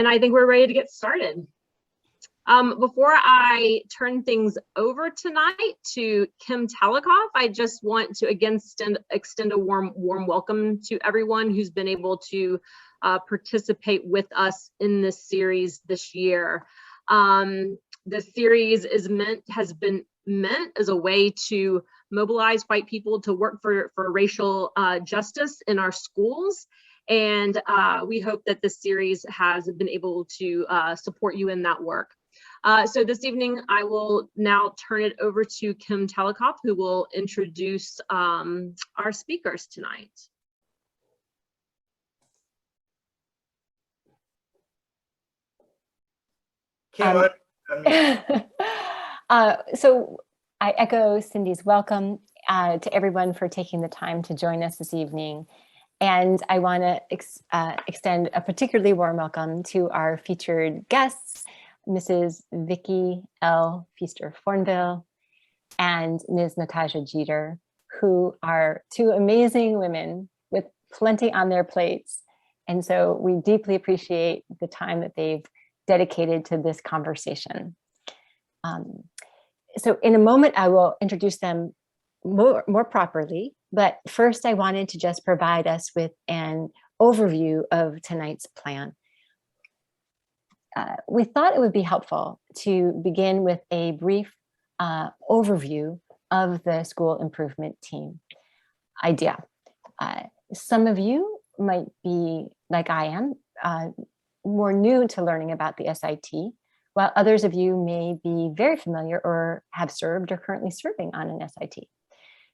And I think we're ready to get started. Before I turn things over tonight to Kim Talikoff, I just want to again extend a warm welcome to everyone who's been able to participate with us in this series this year. The series has been meant as a way to mobilize white people to work for racial justice in our schools. And we hope that this series has been able to support you in that work. So this evening, I will now turn it over to Kim Talikoff, who will introduce our speakers tonight. So I echo Cindy's welcome to everyone for taking the time to join us this evening. And I want to extend a particularly warm welcome to our featured guests, Mrs. Vicki L. Feaster-Thornville and Ms. Natasha Jeter, who are two amazing women with plenty on their plates. And so we deeply appreciate the time that they've dedicated to this conversation. So in a moment, I will introduce them more properly, but first I wanted to just provide us with an overview of tonight's plan. We thought it would be helpful to begin with a brief overview of the school improvement team idea. Some of you might be, like I am, more new to learning about the SIT, while others of you may be very familiar or have served or currently serving on an SIT.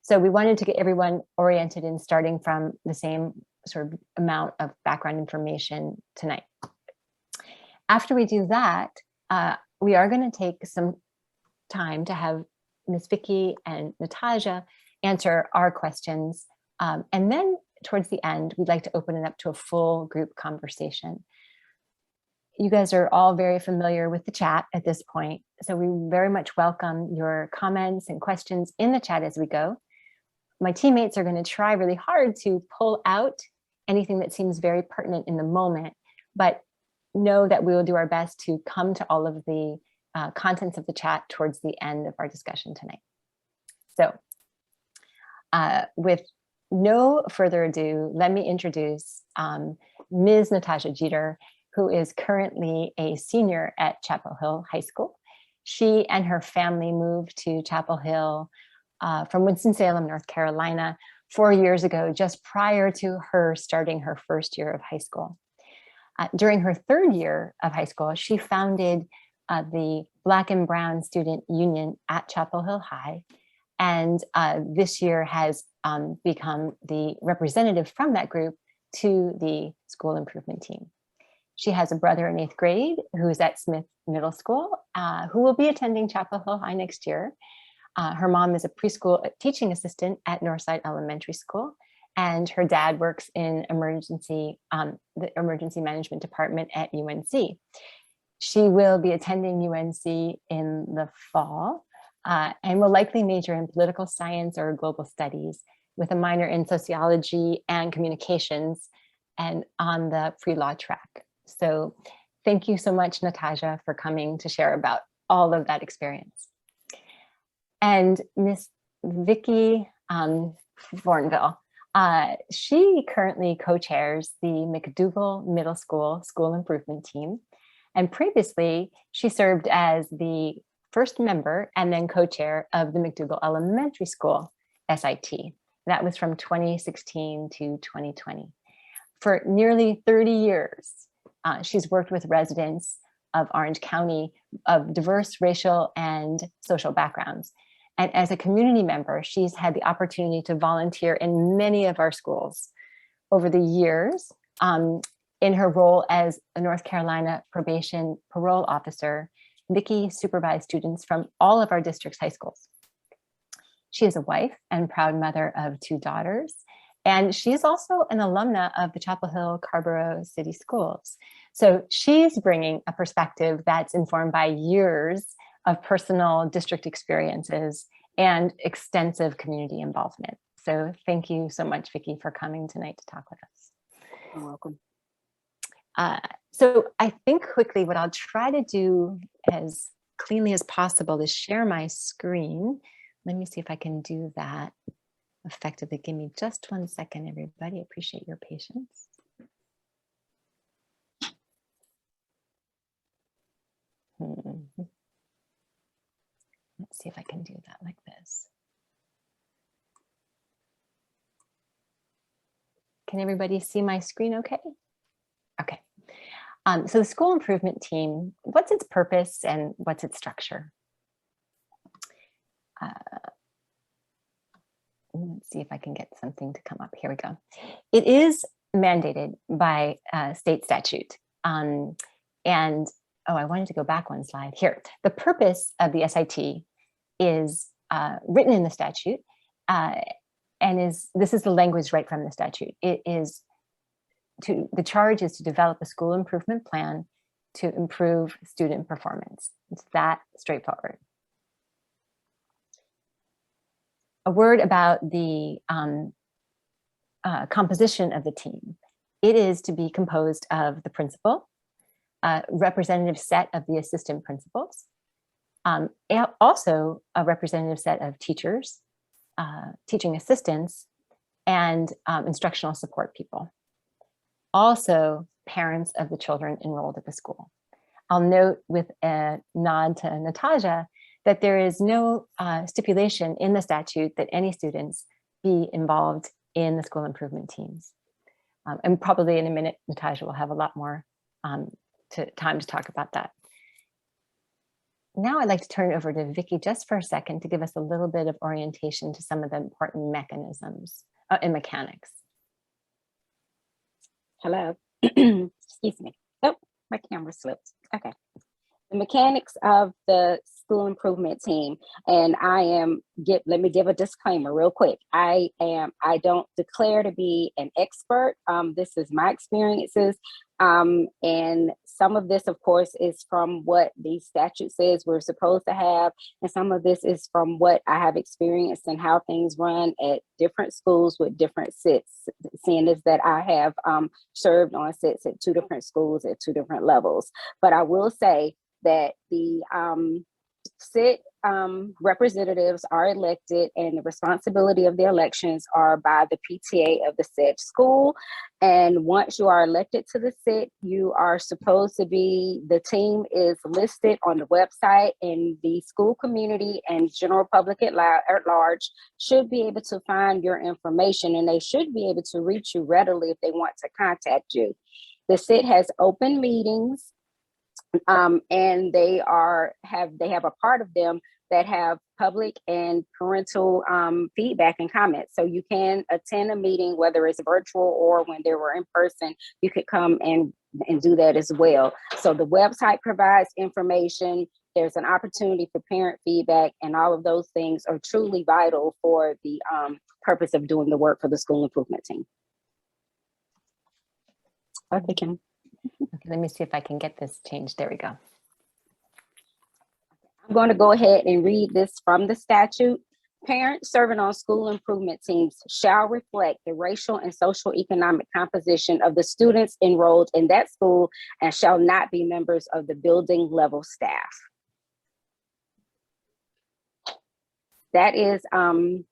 So we wanted to get everyone oriented in starting from the same sort of amount of background information tonight. After we do that, we are going to take some time to have Ms. Vicki and Natasha answer our questions. And then towards the end, we'd like to open it up to a full group conversation. You guys are all very familiar with the chat at this point, so we very much welcome your comments and questions in the chat as we go. My teammates are going to try really hard to pull out anything that seems very pertinent in the moment, but know that we will do our best to come to all of the contents of the chat towards the end of our discussion tonight. So with no further ado, let me introduce Ms. Natasha Jeter, who is currently a senior at Chapel Hill High School. She and her family moved to Chapel Hill from Winston-Salem, North Carolina, 4 years ago, just prior to her starting her first year of high school. During her third year of high school, she founded the Black and Brown Student Union at Chapel Hill High, and this year has become the representative from that group to the school improvement team. She has a brother in 8th grade who's at Smith Middle School, who will be attending Chapel Hill High next year. Her mom is a preschool teaching assistant at Northside Elementary School, and her dad works in the emergency management department at UNC. She will be attending UNC in the fall and will likely major in political science or global studies with a minor in sociology and communications and on the pre-law track. So thank you so much, Natasha, for coming to share about all of that experience. And Miss Vicki Thornville, she currently co-chairs the McDougall Middle School School Improvement Team. And previously, she served as the first member and then co-chair of the McDougall Elementary School SIT. That was from 2016 to 2020. For nearly 30 years, she's worked with residents of Orange County of diverse racial and social backgrounds. And as a community member, she's had the opportunity to volunteer in many of our schools. Over the years, in her role as a North Carolina probation parole officer, Vicki supervised students from all of our district's high schools. She is a wife and proud mother of 2 daughters, and she's also an alumna of the Chapel Hill Carrboro City Schools. So she's bringing a perspective that's informed by years of personal district experiences and extensive community involvement. So thank you so much, Vicki, for coming tonight to talk with us. You're welcome. So I think quickly what I'll try to do as cleanly as possible is share my screen. Let me see if I can do that effectively. Give me just 1 second, everybody. I appreciate your patience. Let's see if I can do that like this. Can everybody see my screen okay? Okay. So the school improvement team, what's its purpose and what's its structure? Let's see if I can get something to come up. Here we go. It is mandated by state statute. And, oh, I wanted to go back 1 slide here. The purpose of the SIT is written in the statute and this is the language right from the statute. It is the charge is to develop a school improvement plan to improve student performance. It's that straightforward. A word about the composition of the team. It is to be composed of the principal, a representative set of the assistant principals, and also a representative set of teachers, teaching assistants, and instructional support people. Also, parents of the children enrolled at the school. I'll note with a nod to Natasha that there is no stipulation in the statute that any students be involved in the school improvement teams. And probably in a minute, Natasha will have a lot more time to talk about that. Now I'd like to turn it over to Vicki just for a second to give us a little bit of orientation to some of the important mechanisms and mechanics. Hello, excuse me. Oh, my camera slipped. Okay. The mechanics of the school improvement team, and let me give a disclaimer real quick. I don't declare to be an expert. This is my experiences. And some of this, of course, is from what the statute says we're supposed to have. And some of this is from what I have experienced and how things run at different schools with different sits, seeing as that I have served on sits at 2 different schools at 2 different levels. But I will say that the sit representatives are elected, and the responsibility of the elections are by the PTA of the said school. And once you are elected to the sit, you are supposed to be, the team is listed on the website, and the school community and general public at large should be able to find your information, and they should be able to reach you readily if they want to contact you. The sit has open meetings. And they have a part of them that have public and parental feedback and comments. So you can attend a meeting, whether it's virtual or when they were in person, you could come and do that as well. So the website provides information. There's an opportunity for parent feedback, and all of those things are truly vital for the purpose of doing the work for the school improvement team. Okay, Kim. Okay, let me see if I can get this changed. There we go. I'm going to go ahead and read this from the statute. Parents serving on school improvement teams shall reflect the racial and social economic composition of the students enrolled in that school and shall not be members of the building level staff. That is, I'm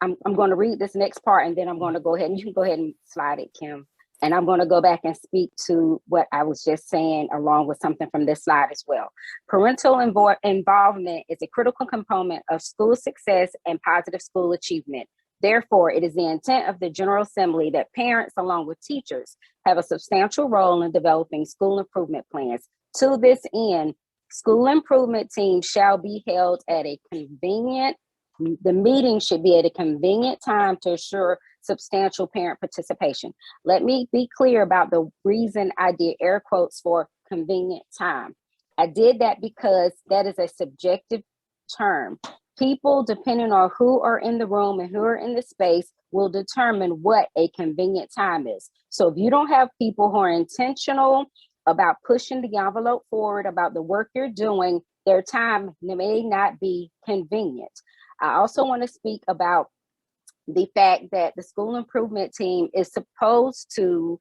going to read this next part, and then I'm going to go ahead and you can go ahead and slide it, Kim. And I'm going to go back and speak to what I was just saying along with something from this slide as well. Parental involvement is a critical component of school success and positive school achievement. Therefore, it is the intent of the General Assembly that parents, along with teachers, have a substantial role in developing school improvement plans. To this end, school improvement teams shall be held at a convenient, the meeting should be at a convenient time to assure substantial parent participation. Let me be clear about the reason I did air quotes for convenient time. I did that because that is a subjective term. People, depending on who are in the room and who are in the space, will determine what a convenient time is. So if you don't have people who are intentional about pushing the envelope forward about the work you're doing, their time may not be convenient. I also want to speak about the fact that the school improvement team is supposed to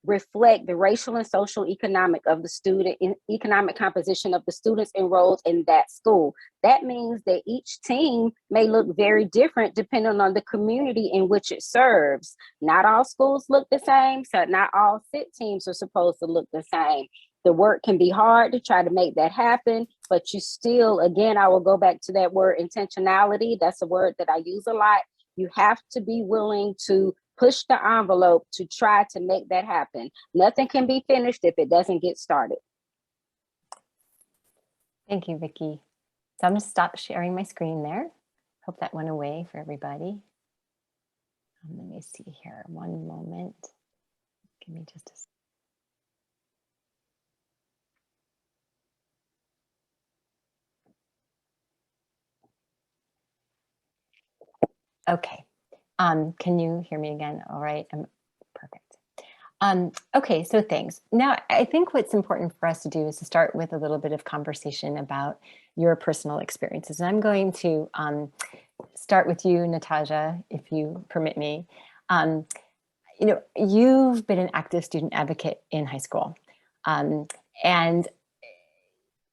reflect the racial and social economic composition of the students enrolled in that school. That means that each team may look very different depending on the community in which it serves. Not all schools look the same, so not all fit teams are supposed to look the same. The work can be hard to try to make that happen, but you still, again, I will go back to that word intentionality. That's a word that I use a lot. You have to be willing to push the envelope to try to make that happen. Nothing can be finished if it doesn't get started. Thank you, Vicki. So I'm going to stop sharing my screen there. Hope that went away for everybody. Let me see here. One moment. Give me just a second. Okay. Can you hear me again? All right. Perfect. Okay, so thanks. Now, I think what's important for us to do is to start with a little bit of conversation about your personal experiences. And I'm going to start with you, Natasha, if you permit me. You know, you've been an active student advocate in high school. And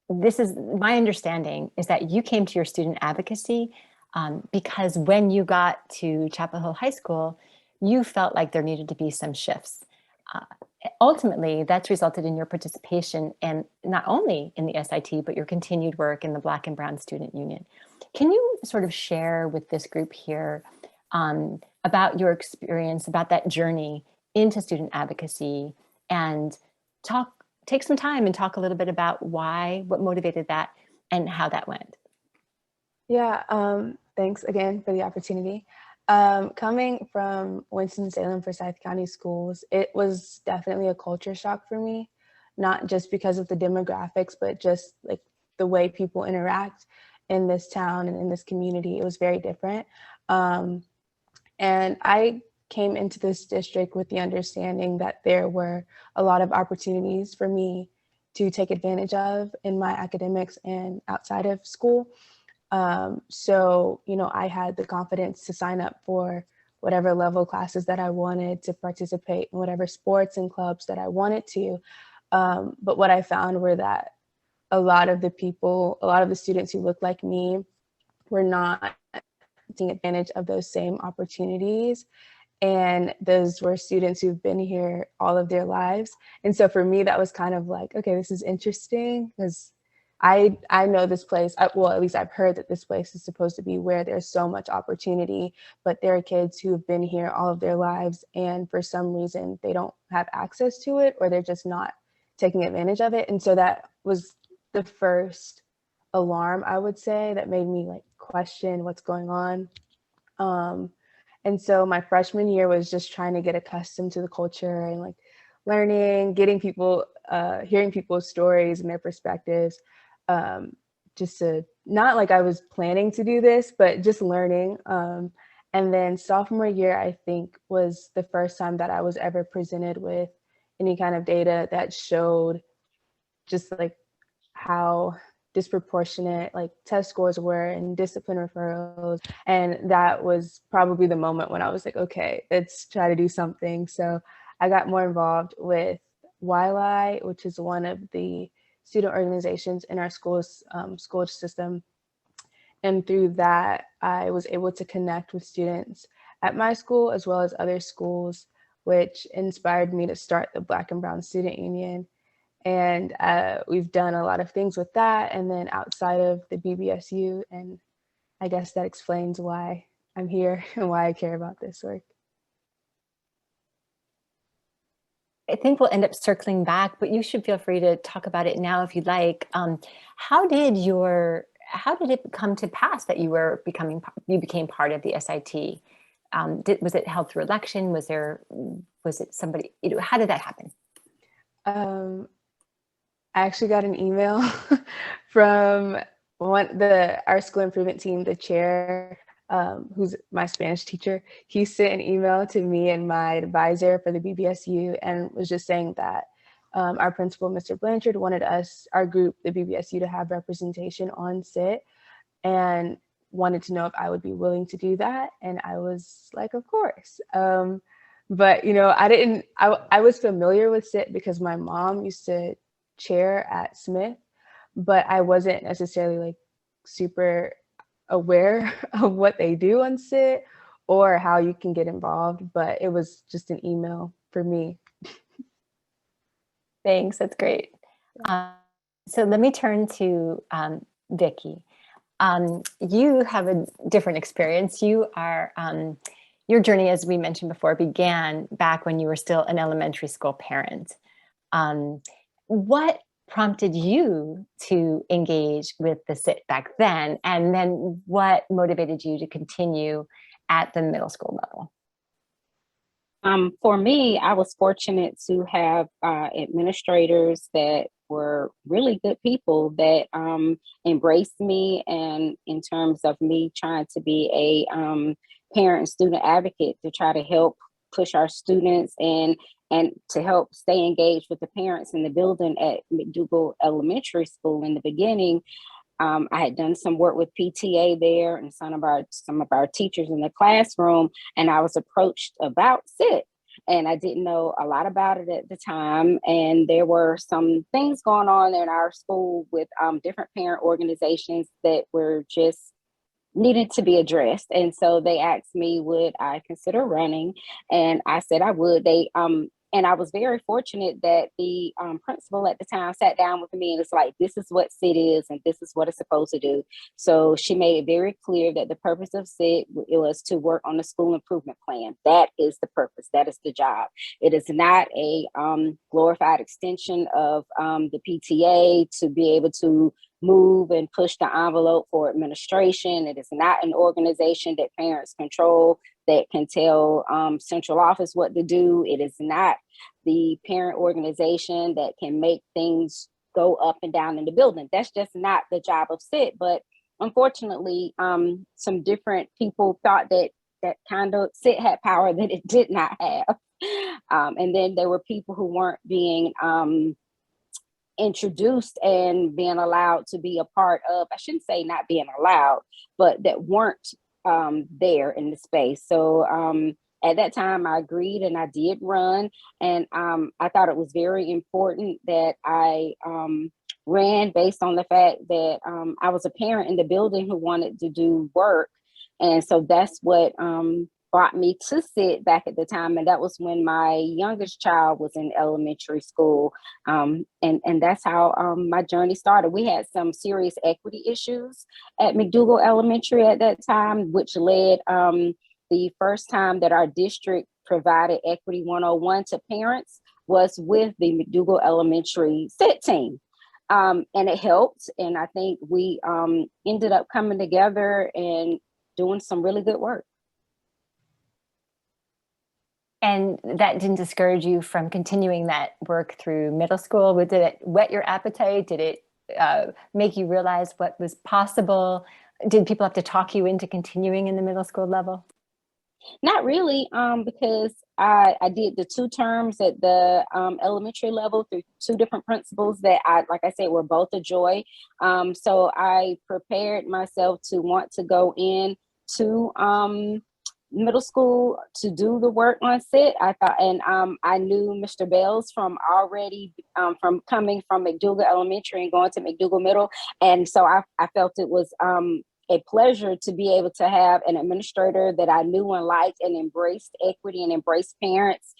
this is my understanding is that you came to your student advocacy because when you got to Chapel Hill High School, you felt like there needed to be some shifts. Ultimately, that's resulted in your participation and not only in the SIT, but your continued work in the Black and Brown Student Union. Can you sort of share with this group here about your experience, about that journey into student advocacy, and take some time and talk a little bit about what motivated that and how that went? Yeah, thanks again for the opportunity. Coming from Winston-Salem, Forsyth County schools, it was definitely a culture shock for me, not just because of the demographics, but just like the way people interact in this town and in this community. It was very different. And I came into this district with the understanding that there were a lot of opportunities for me to take advantage of in my academics and outside of school. So, you know, I had the confidence to sign up for whatever level classes that I wanted, to participate in whatever sports and clubs that I wanted to. But what I found were that a lot of the students who looked like me were not taking advantage of those same opportunities. And those were students who've been here all of their lives. And so for me, that was kind of like, okay, this is interesting because I know this place, well, at least I've heard that this place is supposed to be where there's so much opportunity, but there are kids who have been here all of their lives and for some reason they don't have access to it, or they're just not taking advantage of it. And so that was the first alarm, I would say, that made me like question what's going on. And so my freshman year was just trying to get accustomed to the culture and like learning, getting people, hearing people's stories and their perspectives. Just to, not like I was planning to do this, but just learning. And then sophomore year, I think, was the first time that I was ever presented with any kind of data that showed just like how disproportionate like test scores were and discipline referrals. And that was probably the moment when I was like, okay, let's try to do something. So I got more involved with YLI, which is one of the student organizations in our school system. And through that, I was able to connect with students at my school as well as other schools, which inspired me to start the Black and Brown Student Union. And we've done a lot of things with that. And then outside of the BBSU, and I guess that explains why I'm here and why I care about this work. I think we'll end up circling back, but you should feel free to talk about it now if you'd like. How did it come to pass that you became part of the SIT? Was it held through election? Was it somebody, how did that happen? I actually got an email from our school improvement team, the chair, who's my Spanish teacher. He sent an email to me and my advisor for the BBSU and was just saying that our principal, Mr. Blanchard, wanted our group, the BBSU, to have representation on SIT and wanted to know if I would be willing to do that. And I was like, of course. But, you know, I was familiar with SIT because my mom used to chair at Smith, but I wasn't necessarily like super aware of what they do on SIT or how you can get involved, but it was just an email for me. Thanks, that's great. So let me turn to Vicki. You have a different experience. You are, your journey, as we mentioned before, began back when you were still an elementary school parent. What prompted you to engage with the SIT back then? And then what motivated you to continue at the middle school level? For me, I was fortunate to have administrators that were really good people that embraced me, and in terms of me trying to be a parent and student advocate to try to help push our students and to help stay engaged with the parents in the building at McDougall Elementary School in the beginning. I had done some work with PTA there and some of our teachers in the classroom, and I was approached about SIT. And I didn't know a lot about it at the time. And there were some things going on in our school with different parent organizations that were just needed to be addressed. And so they asked me, would I consider running? And I said I would. And I was very fortunate that the principal at the time sat down with me and was like, this is what SIT is and this is what it's supposed to do. So she made it very clear that the purpose of SIT was to work on the school improvement plan. That is the purpose. That is the job. It is not a glorified extension of the PTA to be able to move and push the envelope for administration. It is not an organization that parents control that can tell central office what to do. It is not the parent organization that can make things go up and down in the building. That's just not the job of SIT. But unfortunately, some different people thought that kind of SIT had power that it did not have. And then there were people who weren't being introduced and being allowed to be a part of, I shouldn't say not being allowed, but that weren't there in the space. So at that time I agreed and I did run, and I thought it was very important that I ran based on the fact that I was a parent in the building who wanted to do work. And so that's what brought me to SIT back at the time. And that was when my youngest child was in elementary school. And that's how my journey started. We had some serious equity issues at McDougall Elementary at that time, which led the first time that our district provided Equity 101 to parents was with the McDougall Elementary SIT team. And it helped. And I think we ended up coming together and doing some really good work. And that didn't discourage you from continuing that work through middle school? Did it whet your appetite? Did it make you realize what was possible? Did people have to talk you into continuing in the middle school level? Not really, because I did the 2 terms at the elementary level through 2 different principals that like I said, were both a joy. So I prepared myself to want to go in to middle school to do the work on SIT. I thought, and I knew Mr. Bells from already from coming from McDougall Elementary and going to McDougall Middle. And so I felt it was a pleasure to be able to have an administrator that I knew and liked and embraced equity and embraced parents.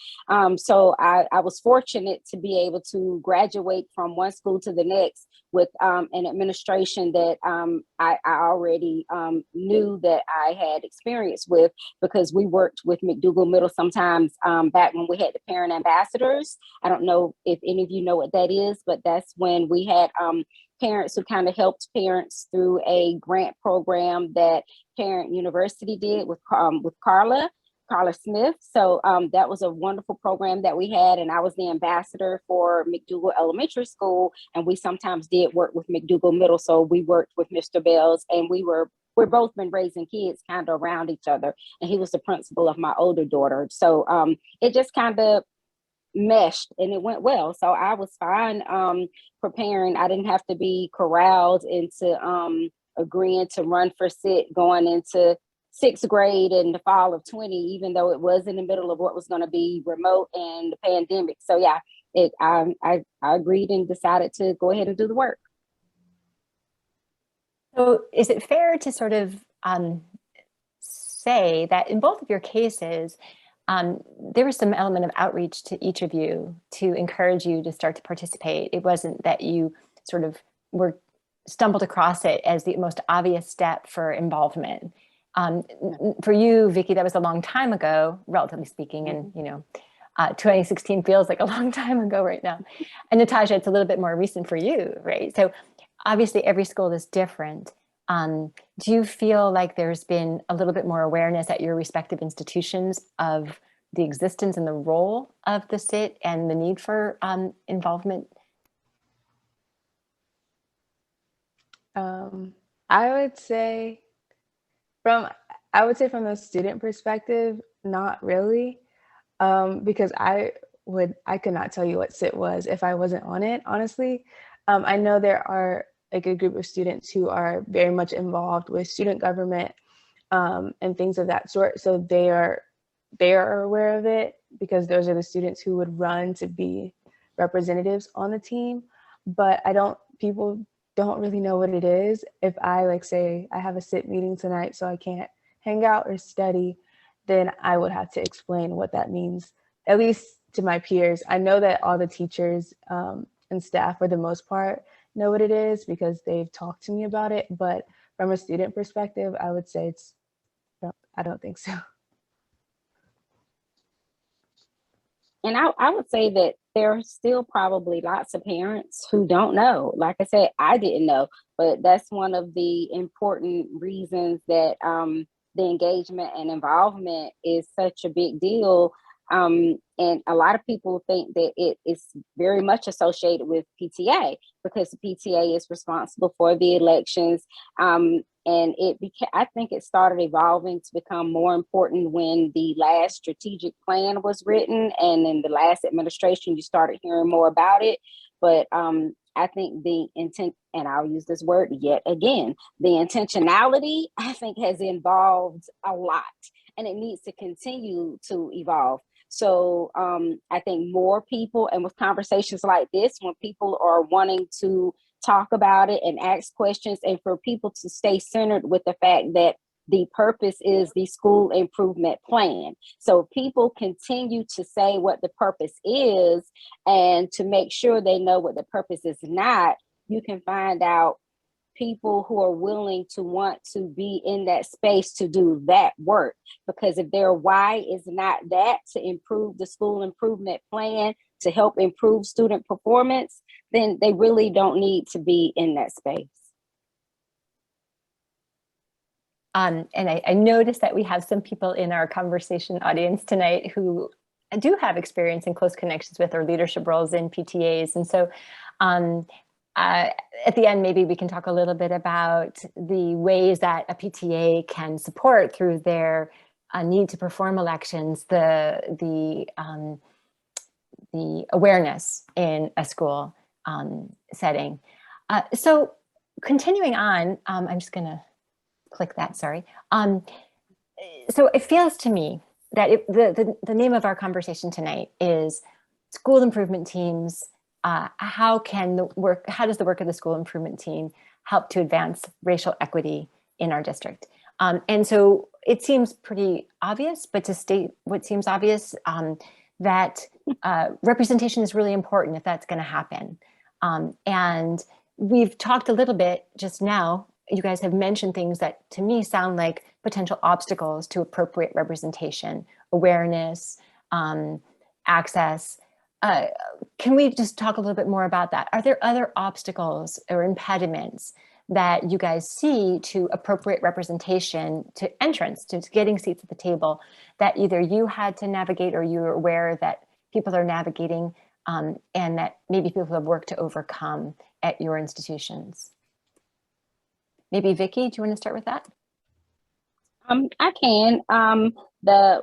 So I was fortunate to be able to graduate from one school to the next with an administration that I already knew that I had experience with, because we worked with McDougall Middle sometimes back when we had the parent ambassadors. I don't know if any of you know what that is, but that's when we had parents who kind of helped parents through a grant program that Parent University did with Carla Smith. So that was a wonderful program that we had, and I was the ambassador for McDougall Elementary School, and we sometimes did work with McDougall Middle. So we worked with Mr. Bells, and we're both been raising kids kind of around each other, and he was the principal of my older daughter. So it just kind of meshed and it went well. So I was fine preparing. I didn't have to be corralled into agreeing to run for SIT going into sixth grade in the fall of 20, even though it was in the middle of what was going to be remote and the pandemic. So yeah, I agreed and decided to go ahead and do the work. So is it fair to sort of say that in both of your cases, there was some element of outreach to each of you to encourage you to start to participate? It wasn't that you sort of stumbled across it as the most obvious step for involvement. For you, Vicki, that was a long time ago, relatively speaking, and 2016 feels like a long time ago right now. And Natasha, it's a little bit more recent for you, right? So obviously every school is different. Do you feel like there's been a little bit more awareness at your respective institutions of the existence and the role of the SIT and the need for involvement? I would say from the student perspective, not really, because I could not tell you what SIT was if I wasn't on it, honestly. I know there are a good group of students who are very much involved with student government and things of that sort. So they are aware of it because those are the students who would run to be representatives on the team. But people don't really know what it is. If I say I have a SIT meeting tonight, so I can't hang out or study, then I would have to explain what that means, at least to my peers. I know that all the teachers and staff, for the most part, know what it is because they've talked to me about it. But from a student perspective, I would say I don't think so. And I would say that there are still probably lots of parents who don't know. Like I said, I didn't know, but that's one of the important reasons that the engagement and involvement is such a big deal. And a lot of people think that it is very much associated with PTA because the PTA is responsible for the elections. And I think it started evolving to become more important when the last strategic plan was written, and in the last administration, you started hearing more about it. But I think the intent, and I'll use this word yet again, the intentionality, I think, has evolved a lot, and it needs to continue to evolve. So I think more people, and with conversations like this, when people are wanting to talk about it and ask questions, and for people to stay centered with the fact that the purpose is the school improvement plan. So people continue to say what the purpose is, and to make sure they know what the purpose is not, you can find out people who are willing to want to be in that space to do that work. Because if their why is not that, to improve the school improvement plan, to help improve student performance, then they really don't need to be in that space. And I noticed that we have some people in our conversation audience tonight who do have experience in close connections with or leadership roles in PTAs. And so at the end, maybe we can talk a little bit about the ways that a PTA can support through their need to perform elections, the awareness in a school setting. So continuing on, I'm just going to click that, sorry. So it feels to me that the name of our conversation tonight is school improvement teams. How does the work of the school improvement team help to advance racial equity in our district? And so it seems pretty obvious, but to state what seems obvious, that representation is really important if that's going to happen. And we've talked a little bit just now. You guys have mentioned things that to me sound like potential obstacles to appropriate representation, awareness, access. Can we just talk a little bit more about that? Are there other obstacles or impediments that you guys see to appropriate representation, to entrance, to getting seats at the table, that either you had to navigate or you're aware that people are navigating, and that maybe people have worked to overcome at your institutions? Maybe Vicki, do you want to start with that? I can.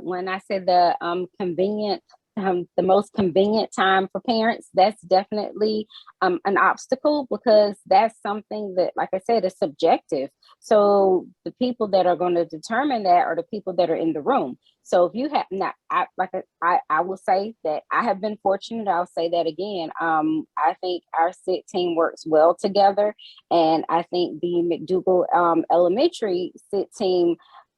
When I said the convenient the most convenient time for parents, that's definitely an obstacle, because that's something that, like I said, is subjective. So the people that are going to determine that are the people that are in the room. So if you have not, I will say that I have been fortunate. I'll say that again. I think our SIT team works well together, and I think the McDougall Elementary SIT team,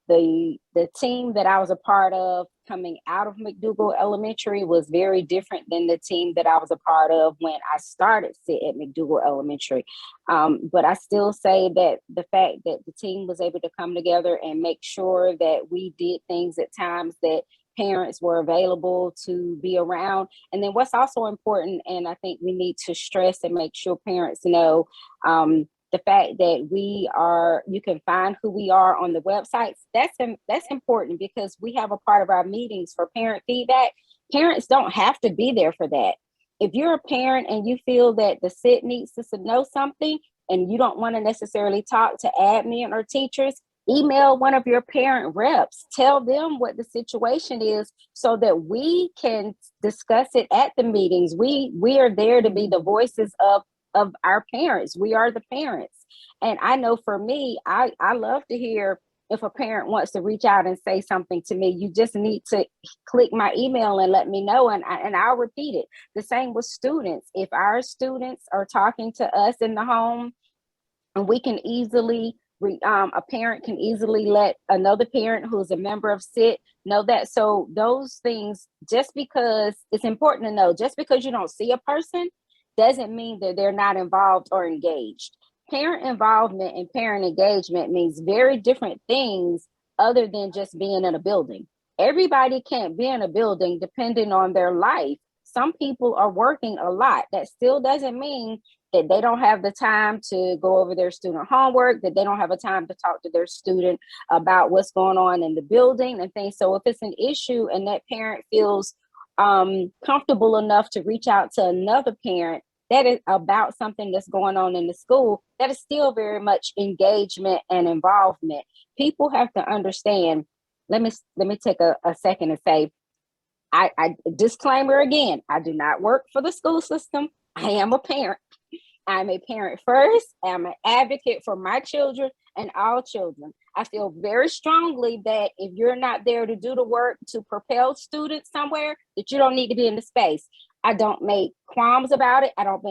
the team that I was a part of coming out of McDougall Elementary, was very different than the team that I was a part of when I started SIT at McDougall Elementary. But I still say that the fact that the team was able to come together and make sure that we did things at times that parents were available to be around. And then what's also important, and I think we need to stress and make sure parents know, the fact that you can find who we are on the websites, that's important, because we have a part of our meetings for parent feedback. Parents don't have to be there for that. If you're a parent and you feel that the SIT needs to know something and you don't want to necessarily talk to admin or teachers, email one of your parent reps, tell them what the situation is so that we can discuss it at the meetings. We are there to be the voices of our parents. We are the parents. And I know for me, I love to hear if a parent wants to reach out and say something to me. You just need to click my email and let me know, and I'll repeat it. The same with students. If our students are talking to us in the home, and we can easily, a parent can easily let another parent who's a member of SIT know that. So those things, just because it's important to know, just because you don't see a person doesn't mean that they're not involved or engaged. Parent involvement and parent engagement means very different things other than just being in a building. Everybody can't be in a building depending on their life. Some people are working a lot. That still doesn't mean that they don't have the time to go over their student homework, that they don't have a time to talk to their student about what's going on in the building and things. So if it's an issue and that parent feels comfortable enough to reach out to another parent that is about something that's going on in the school, that is still very much engagement and involvement. People have to understand. Let me take a second and say, I disclaimer again, I do not work for the school system. I am a parent. I'm a parent first. I'm an advocate for my children and all children. I feel very strongly that if you're not there to do the work to propel students somewhere, that you don't need to be in the space. I don't make qualms about it. I don't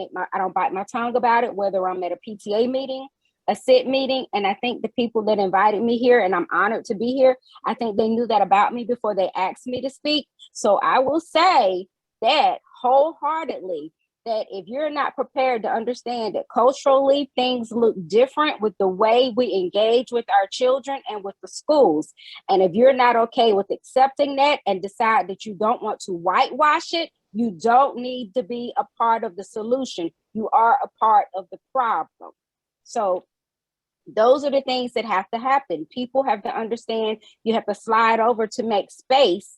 bite my tongue about it, whether I'm at a PTA meeting, a SIT meeting. And I think the people that invited me here, and I'm honored to be here, I think they knew that about me before they asked me to speak. So I will say that wholeheartedly, that if you're not prepared to understand that culturally things look different with the way we engage with our children and with the schools, and if you're not okay with accepting that and decide that you don't want to whitewash it, you don't need to be a part of the solution. You are a part of the problem. So those are the things that have to happen. People have to understand you have to slide over to make space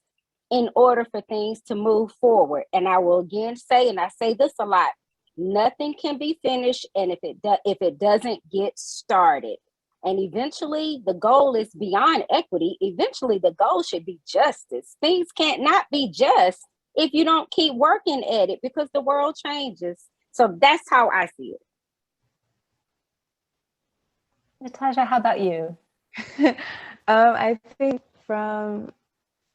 in order for things to move forward. And I will again say, and I say this a lot, nothing can be finished, and if it doesn't get started. And eventually the goal is beyond equity. Eventually the goal should be justice. Things can't not be just if you don't keep working at it, because the world changes. So that's how I see it. Natasha, how about you? I think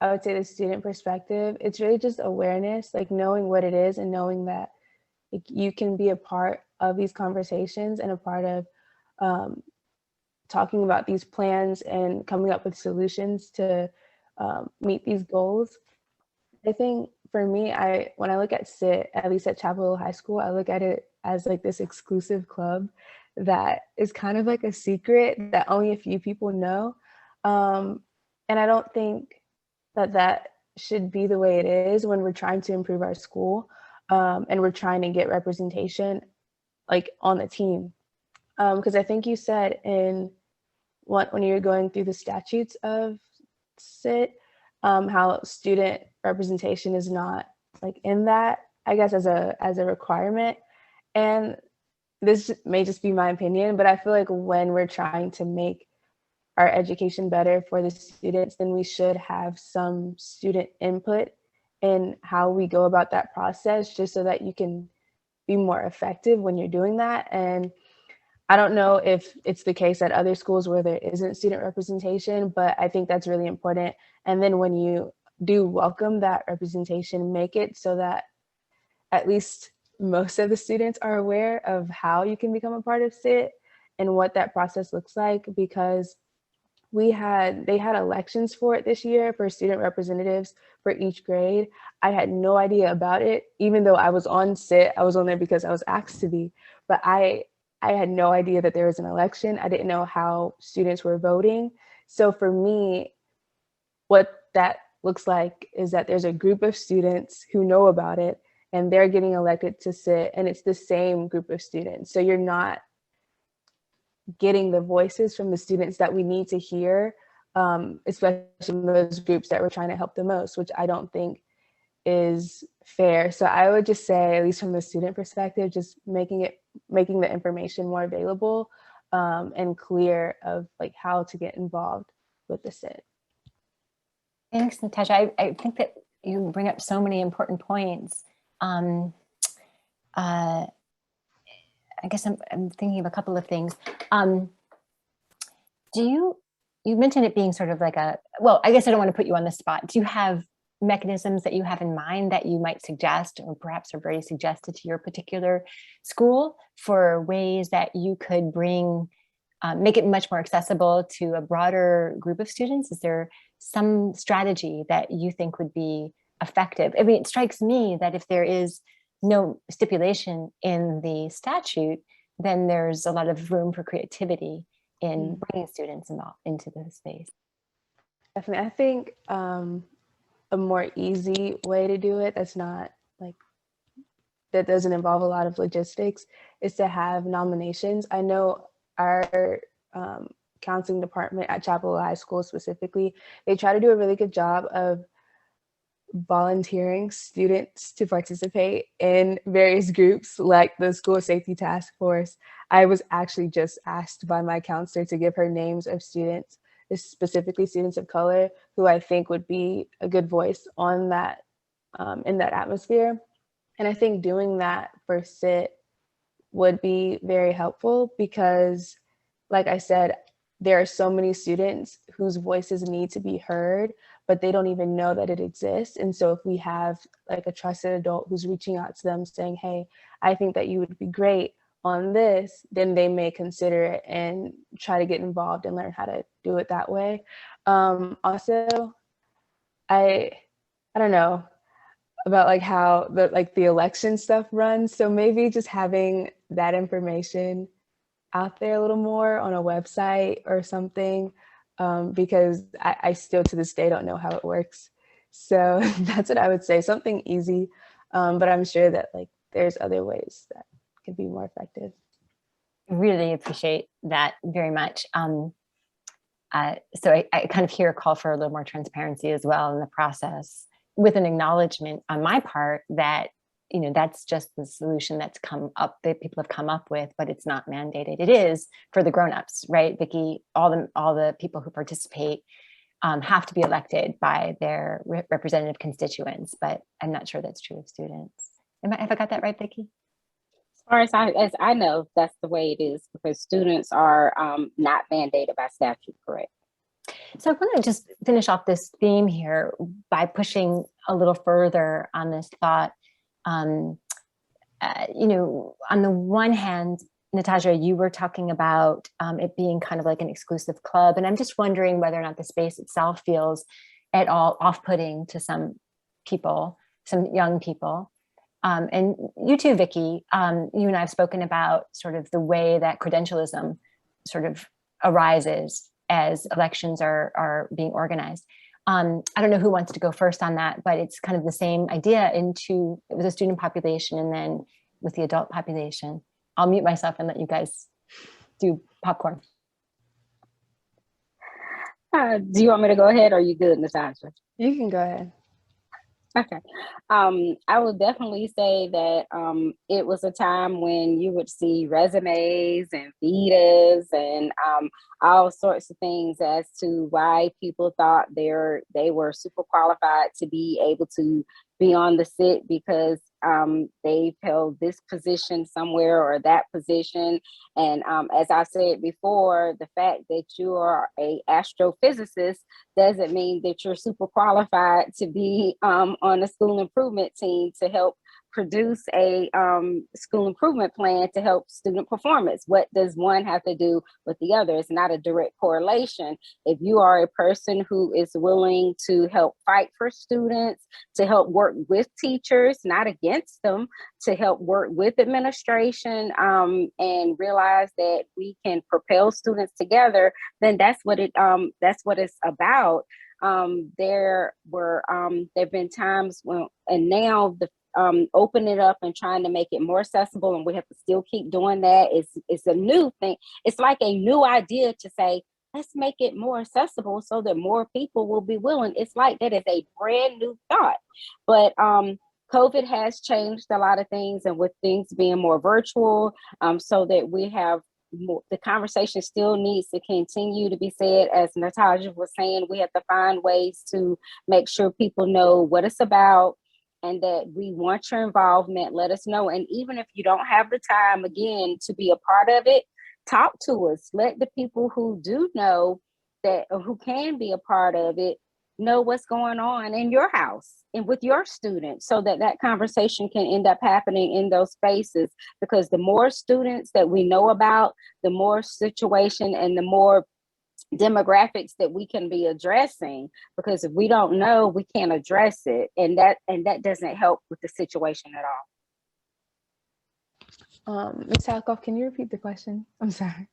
I would say the student perspective, it's really just awareness, like knowing what it is and knowing that like, you can be a part of these conversations and a part of talking about these plans and coming up with solutions to meet these goals. I think for me, when I look at SIT, at least at Chapel Hill High School, I look at it as like this exclusive club that is kind of like a secret that only a few people know. And I don't think that should be the way it is when we're trying to improve our school and we're trying to get representation like on the team. Because I think you said when you're going through the statutes of SIT, how student representation is not like in that, I guess, as a requirement. And this may just be my opinion, but I feel like when we're trying to make our education better for the students, then we should have some student input in how we go about that process, just so that you can be more effective when you're doing that. And I don't know if it's the case at other schools where there isn't student representation, but I think that's really important. And then when you do welcome that representation, make it so that at least most of the students are aware of how you can become a part of SIT and what that process looks like, because they had elections for it this year for student representatives for each grade. I had no idea about it, even though I was on SIT. I was on there because I was asked to be, but I had no idea that there was an election. I didn't know how students were voting. So for me, what that looks like is that there's a group of students who know about it and they're getting elected to SIT, and it's the same group of students. So you're not getting the voices from the students that we need to hear, especially in those groups that we're trying to help the most, which I don't think is fair. So I would just say, at least from the student perspective, just making the information more available and clear of like how to get involved with the SIT. Thanks, Natasha. I think that you bring up so many important points. I guess I'm thinking of a couple of things. You mentioned it being sort of like well, I guess I don't want to put you on the spot. Do you have mechanisms that you have in mind that you might suggest, or perhaps have already suggested to your particular school, for ways that you could make it much more accessible to a broader group of students? Is there some strategy that you think would be effective? I mean, it strikes me that if there is no stipulation in the statute, then there's a lot of room for creativity in bringing students involved into the space. Definitely. I think a more easy way to do it that doesn't involve a lot of logistics is to have nominations. I know our counseling department at Chapel Hill High School specifically, they try to do a really good job of volunteering students to participate in various groups like the School Safety Task Force. I was actually just asked by my counselor to give her names of students, specifically students of color, who I think would be a good voice on that in that atmosphere. And I think doing that for SIT would be very helpful because, like I said, there are so many students whose voices need to be heard, but they don't even know that it exists. And so if we have like a trusted adult who's reaching out to them saying, hey, I think that you would be great on this, then they may consider it and try to get involved and learn how to do it that way. Also, I don't know about like how the election stuff runs. So maybe just having that information out there a little more on a website or something, because I still to this day don't know how it works. So that's what I would say, something easy, but I'm sure that like there's other ways that could be more effective. Really appreciate that very much. So I kind of hear a call for a little more transparency as well in the process, with an acknowledgement on my part that, you know, that's just the solution that's come up, that people have come up with, but it's not mandated. It is for the grownups, right, Vicki? All the people who participate have to be elected by their representative constituents, but I'm not sure that's true of students. Have I got that right, Vicki? As far as I know, that's the way it is, because students are not mandated by statute, correct? So I want to just finish off this theme here by pushing a little further on this thought. You know, on the one hand, Natasha, you were talking about it being kind of like an exclusive club, and I'm just wondering whether or not the space itself feels at all off-putting to some people, some young people. And you too, Vicki, you and I have spoken about sort of the way that credentialism sort of arises as elections are being organized. I don't know who wants to go first on that, but it's kind of the same idea with the student population and then with the adult population. I'll mute myself and let you guys do popcorn. Do you want me to go ahead, or are you good, Natasha? You can go ahead. Okay. I would definitely say that it was a time when you would see resumes and visas and all sorts of things as to why people thought they were super qualified to be able to be on the sit because they've held this position somewhere or that position. And as I said before, the fact that you are a astrophysicist doesn't mean that you're super qualified to be on a school improvement team to help produce a school improvement plan to help student performance. What does one have to do with the other? It's not a direct correlation. If you are a person who is willing to help fight for students, to help work with teachers, not against them, to help work with administration, and realize that we can propel students together, then that's what it's about. There have been times when, and now the open it up and trying to make it more accessible, and we have to still keep doing that. It's a new thing. It's like a new idea to say, let's make it more accessible so that more people will be willing. It's like that is a brand new thought. But COVID has changed a lot of things, and with things being more virtual, so that we have more, the conversation still needs to continue to be said. As Natasha was saying, we have to find ways to make sure people know what it's about, and that we want your involvement. Let us know. And even if you don't have the time, again, to be a part of it, talk to us. Let the people who do know that, or who can be a part of it, know what's going on in your house and with your students, so that that conversation can end up happening in those spaces. Because the more students that we know about, the more situation and the more demographics that we can be addressing. Because if we don't know, we can't address it, and that doesn't help with the situation at all. Ms. Talikoff, can you repeat the question? I'm sorry.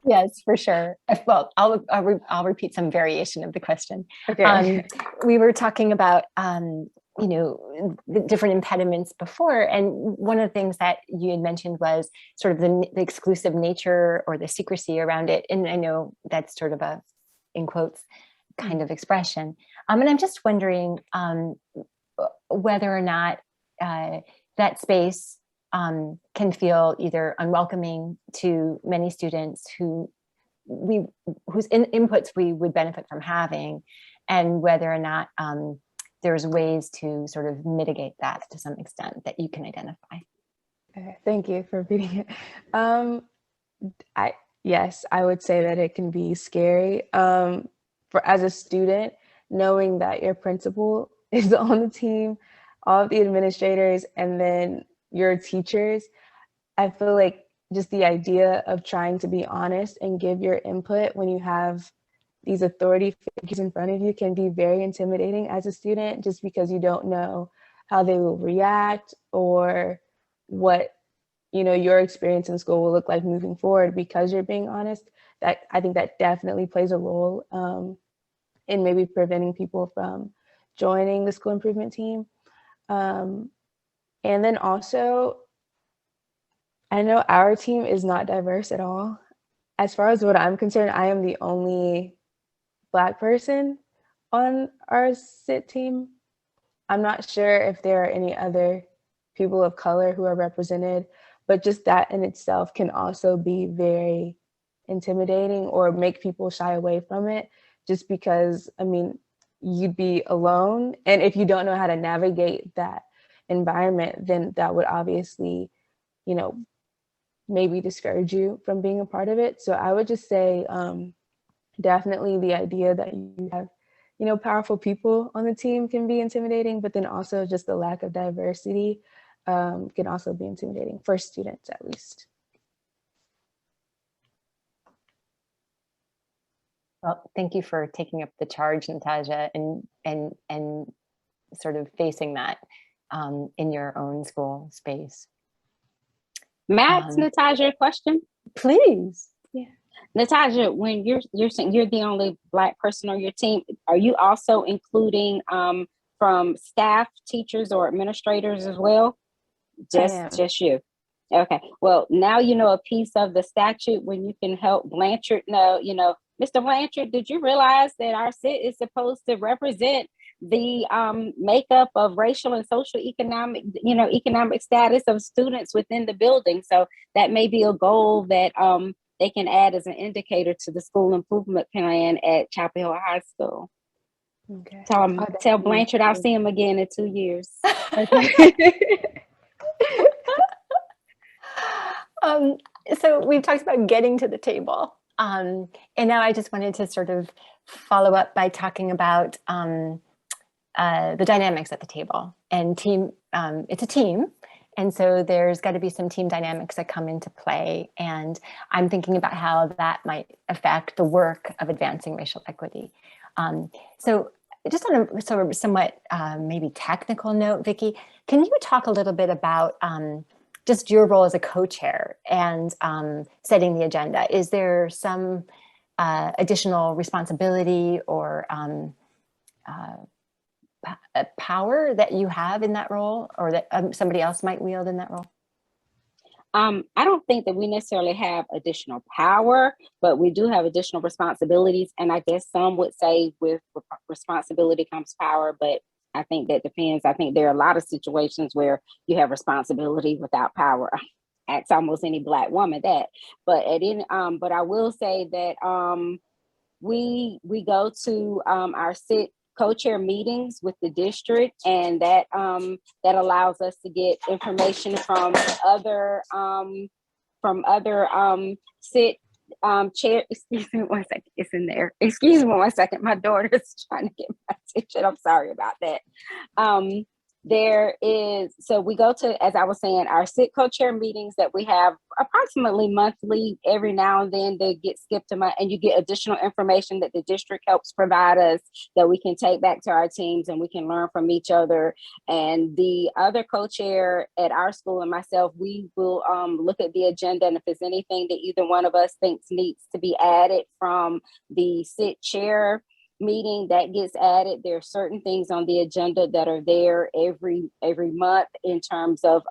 Yes, for sure. Well, I'll repeat some variation of the question. Okay. We were talking about the different impediments before, and one of the things that you had mentioned was sort of the exclusive nature or the secrecy around it. And I know that's sort of a, in quotes, kind of expression. And I'm just wondering whether or not that space can feel either unwelcoming to many students whose inputs we would benefit from having, and whether or not there's ways to sort of mitigate that to some extent that you can identify. Okay, thank you for repeating it. Yes, I would say that it can be scary as a student, knowing that your principal is on the team, all of the administrators, and then your teachers. I feel like just the idea of trying to be honest and give your input when you have these authority figures in front of you can be very intimidating as a student, just because you don't know how they will react or what your experience in school will look like moving forward because you're being honest. That I think that definitely plays a role in maybe preventing people from joining the school improvement team. And then also, I know our team is not diverse at all. As far as what I'm concerned, I am the only Black person on our SIT team. I'm not sure if there are any other people of color who are represented, but just that in itself can also be very intimidating or make people shy away from it, just because, you'd be alone. And if you don't know how to navigate that environment, then that would obviously, maybe discourage you from being a part of it. So I would just say, definitely the idea that you have, powerful people on the team can be intimidating, but then also just the lack of diversity can also be intimidating for students, at least. Well, thank you for taking up the charge, Natasha, and sort of facing that in your own school space. May I ask Natasha a question? Please. Yeah. Natasha, when you're saying you're the only Black person on your team, are you also including from staff, teachers, or administrators as well? Just you. Okay. Well, now you know a piece of the statute when you can help Blanchard know, Mr. Blanchard, did you realize that our SIT is supposed to represent the makeup of racial and social economic status of students within the building? So that may be a goal that they can add as an indicator to the school improvement plan at Chapel Hill High School. Okay. Tell, I'll tell definitely Blanchard I'll do. see him again in 2 years. Um, so we've talked about getting to the table. And now I just wanted to sort of follow up by talking about the dynamics at the table and team. It's a team. And so there's got to be some team dynamics that come into play. And I'm thinking about how that might affect the work of advancing racial equity. So just on a sort of somewhat maybe technical note, Vicki, can you talk a little bit about just your role as a co-chair and setting the agenda? Is there some additional responsibility or power that you have in that role, or that somebody else might wield in that role? I don't think that we necessarily have additional power, but we do have additional responsibilities. And I guess some would say with responsibility comes power, but I think that depends. I think there are a lot of situations where you have responsibility without power. Ask almost any Black woman that. But but I will say that we go to our sit co-chair meetings with the district, and that allows us to get information from other sit chair. Excuse me one second. It's in there. Excuse me one second. My daughter's trying to get my attention. I'm sorry about that. So we go to, as I was saying, our sit co-chair meetings that we have approximately monthly. Every now and then they get skipped a month, and you get additional information that the district helps provide us that we can take back to our teams, and we can learn from each other. And the other co-chair at our school and myself, we will look at the agenda, and if there's anything that either one of us thinks needs to be added from the sit chair meeting, that gets added. There are certain things on the agenda that are there every month in terms of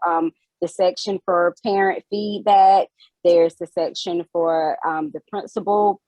the section for parent feedback. There's the section for the principal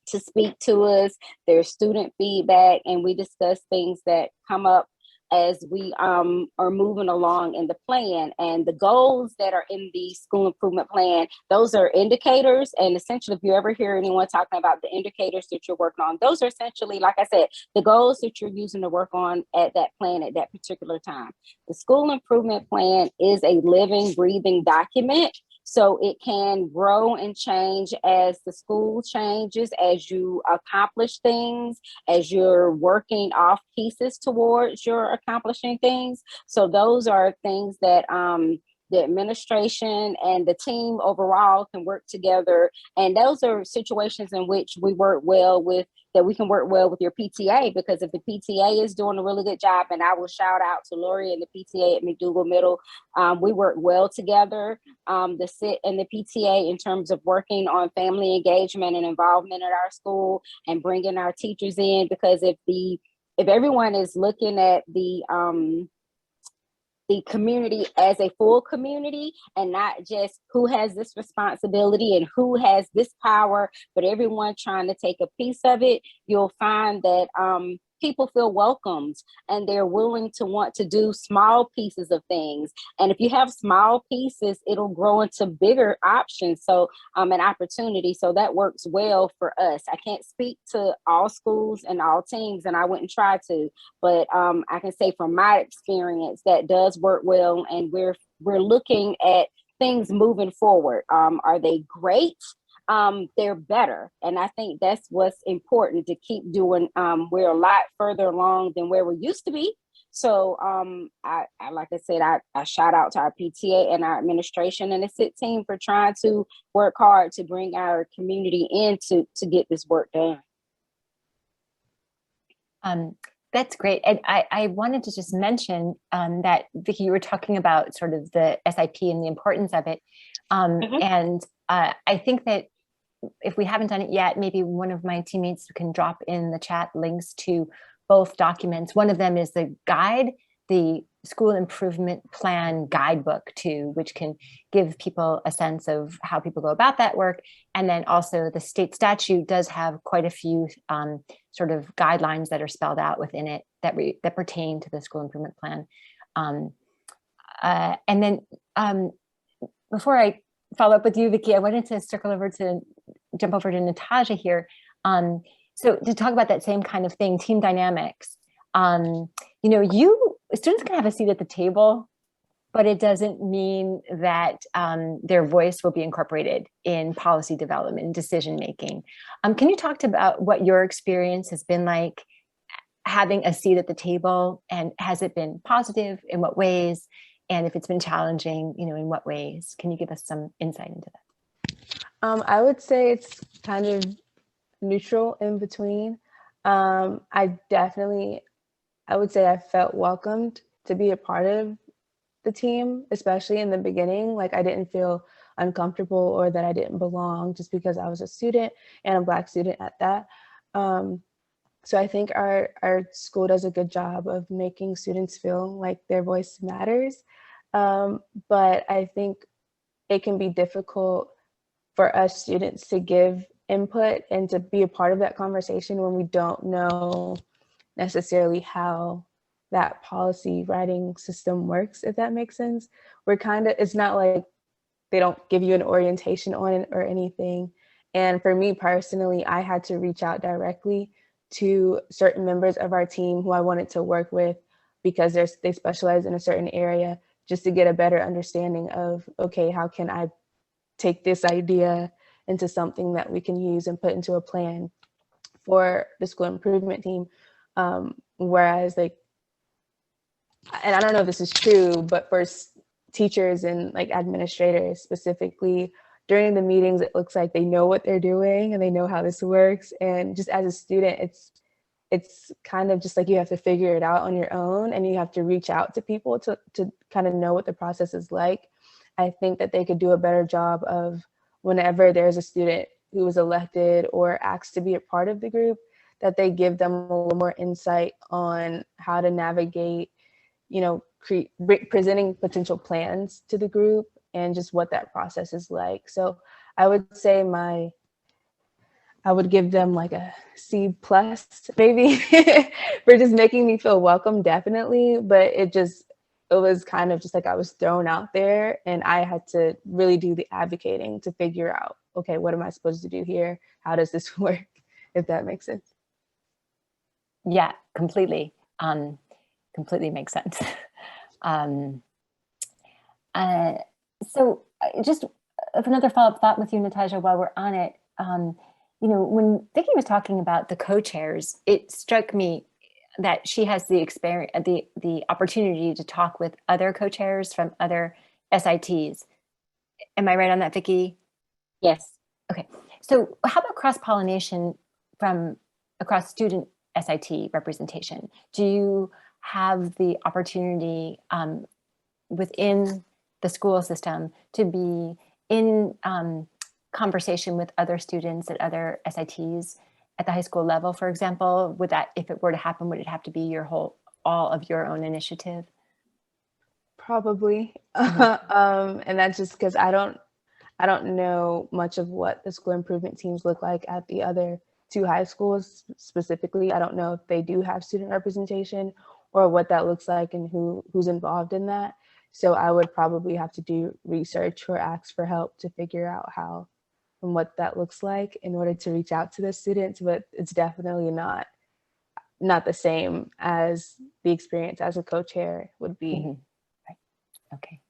to speak to us. There's student feedback, and we discuss things that come up as we are moving along in the plan. And the goals that are in the school improvement plan, those are indicators. And essentially, if you ever hear anyone talking about the indicators that you're working on, those are essentially, like I said, the goals that you're using to work on at that plan at that particular time. The school improvement plan is a living, breathing document. So it can grow and change as the school changes, as you accomplish things, as you're working off pieces towards your accomplishing things. So those are things that the administration and the team overall can work together. And those are situations in which we work well with, that we can work well with your PTA, because if the PTA is doing a really good job, and I will shout out to Lori and the PTA at McDougall Middle, we work well together, the SIT and the PTA, in terms of working on family engagement and involvement at our school and bringing our teachers in, because if everyone is looking at the community as a full community, and not just who has this responsibility and who has this power, but everyone trying to take a piece of it, you'll find that people feel welcomed, and they're willing to want to do small pieces of things. And if you have small pieces, it'll grow into bigger options. So an opportunity. So that works well for us. I can't speak to all schools and all teams, and I wouldn't try to, but I can say from my experience that does work well. And we're looking at things moving forward. Are they great? They're better. And I think that's what's important to keep doing. We're a lot further along than where we used to be. So I like I said, I shout out to our PTA and our administration and the SIT team for trying to work hard to bring our community in to get this work done. That's great. And I wanted to just mention that, Vicki, you were talking about sort of the SIP and the importance of it. And I think that if we haven't done it yet, maybe one of my teammates can drop in the chat links to both documents. One of them is the guide, the School Improvement Plan Guidebook too, which can give people a sense of how people go about that work. And then also the state statute does have quite a few sort of guidelines that are spelled out within it that pertain to the School Improvement Plan. And then before I follow up with you, Vicki, I wanted to jump over to Natasha here. So to talk about that same kind of thing, team dynamics, students can have a seat at the table, but it doesn't mean that their voice will be incorporated in policy development and decision making. Can you talk about what your experience has been like having a seat at the table, and has it been positive? In what ways? And if it's been challenging, in what ways? Can you give us some insight into that? I would say it's kind of neutral in between. I would say I felt welcomed to be a part of the team, especially in the beginning. Like, I didn't feel uncomfortable or that I didn't belong just because I was a student, and a Black student at that. So I think our school does a good job of making students feel like their voice matters. But I think it can be difficult for us students to give input and to be a part of that conversation when we don't know necessarily how that policy writing system works, if that makes sense. It's not like they don't give you an orientation on it or anything. And for me personally, I had to reach out directly to certain members of our team who I wanted to work with because they specialize in a certain area, just to get a better understanding of, okay, how can I take this idea into something that we can use and put into a plan for the school improvement team. Whereas and I don't know if this is true, but for teachers and like administrators specifically, during the meetings, it looks like they know what they're doing and they know how this works. And just as a student, it's kind of just like you have to figure it out on your own, and you have to reach out to people to kind of know what the process is like. I think that they could do a better job of, whenever there's a student who was elected or asked to be a part of the group, that they give them a little more insight on how to navigate, presenting potential plans to the group and just what that process is like. So I would say I would give them like a C+ maybe for just making me feel welcome, definitely. But it was kind of just like I was thrown out there, and I had to really do the advocating to figure out, okay, what am I supposed to do here? How does this work? If that makes sense. Yeah, completely. Completely makes sense. So just another follow-up thought with you, Natasha, while we're on it. When Vicki was talking about the co-chairs, it struck me that she has the experience, the opportunity to talk with other co-chairs from other SITs. Am I right on that, Vicki? Yes. Okay. So how about cross-pollination from across student SIT representation? Do you have the opportunity within the school system to be in conversation with other students at other SITs at the high school level, for example? Would that, if it were to happen, would it have to be all of your own initiative? Probably. And that's just because I don't know much of what the school improvement teams look like at the other two high schools specifically. I don't know if they do have student representation or what that looks like and who's involved in that. So I would probably have to do research or ask for help to figure out how and what that looks like in order to reach out to the students. But it's definitely not the same as the experience as a co-chair would be. Mm-hmm. Right. Okay,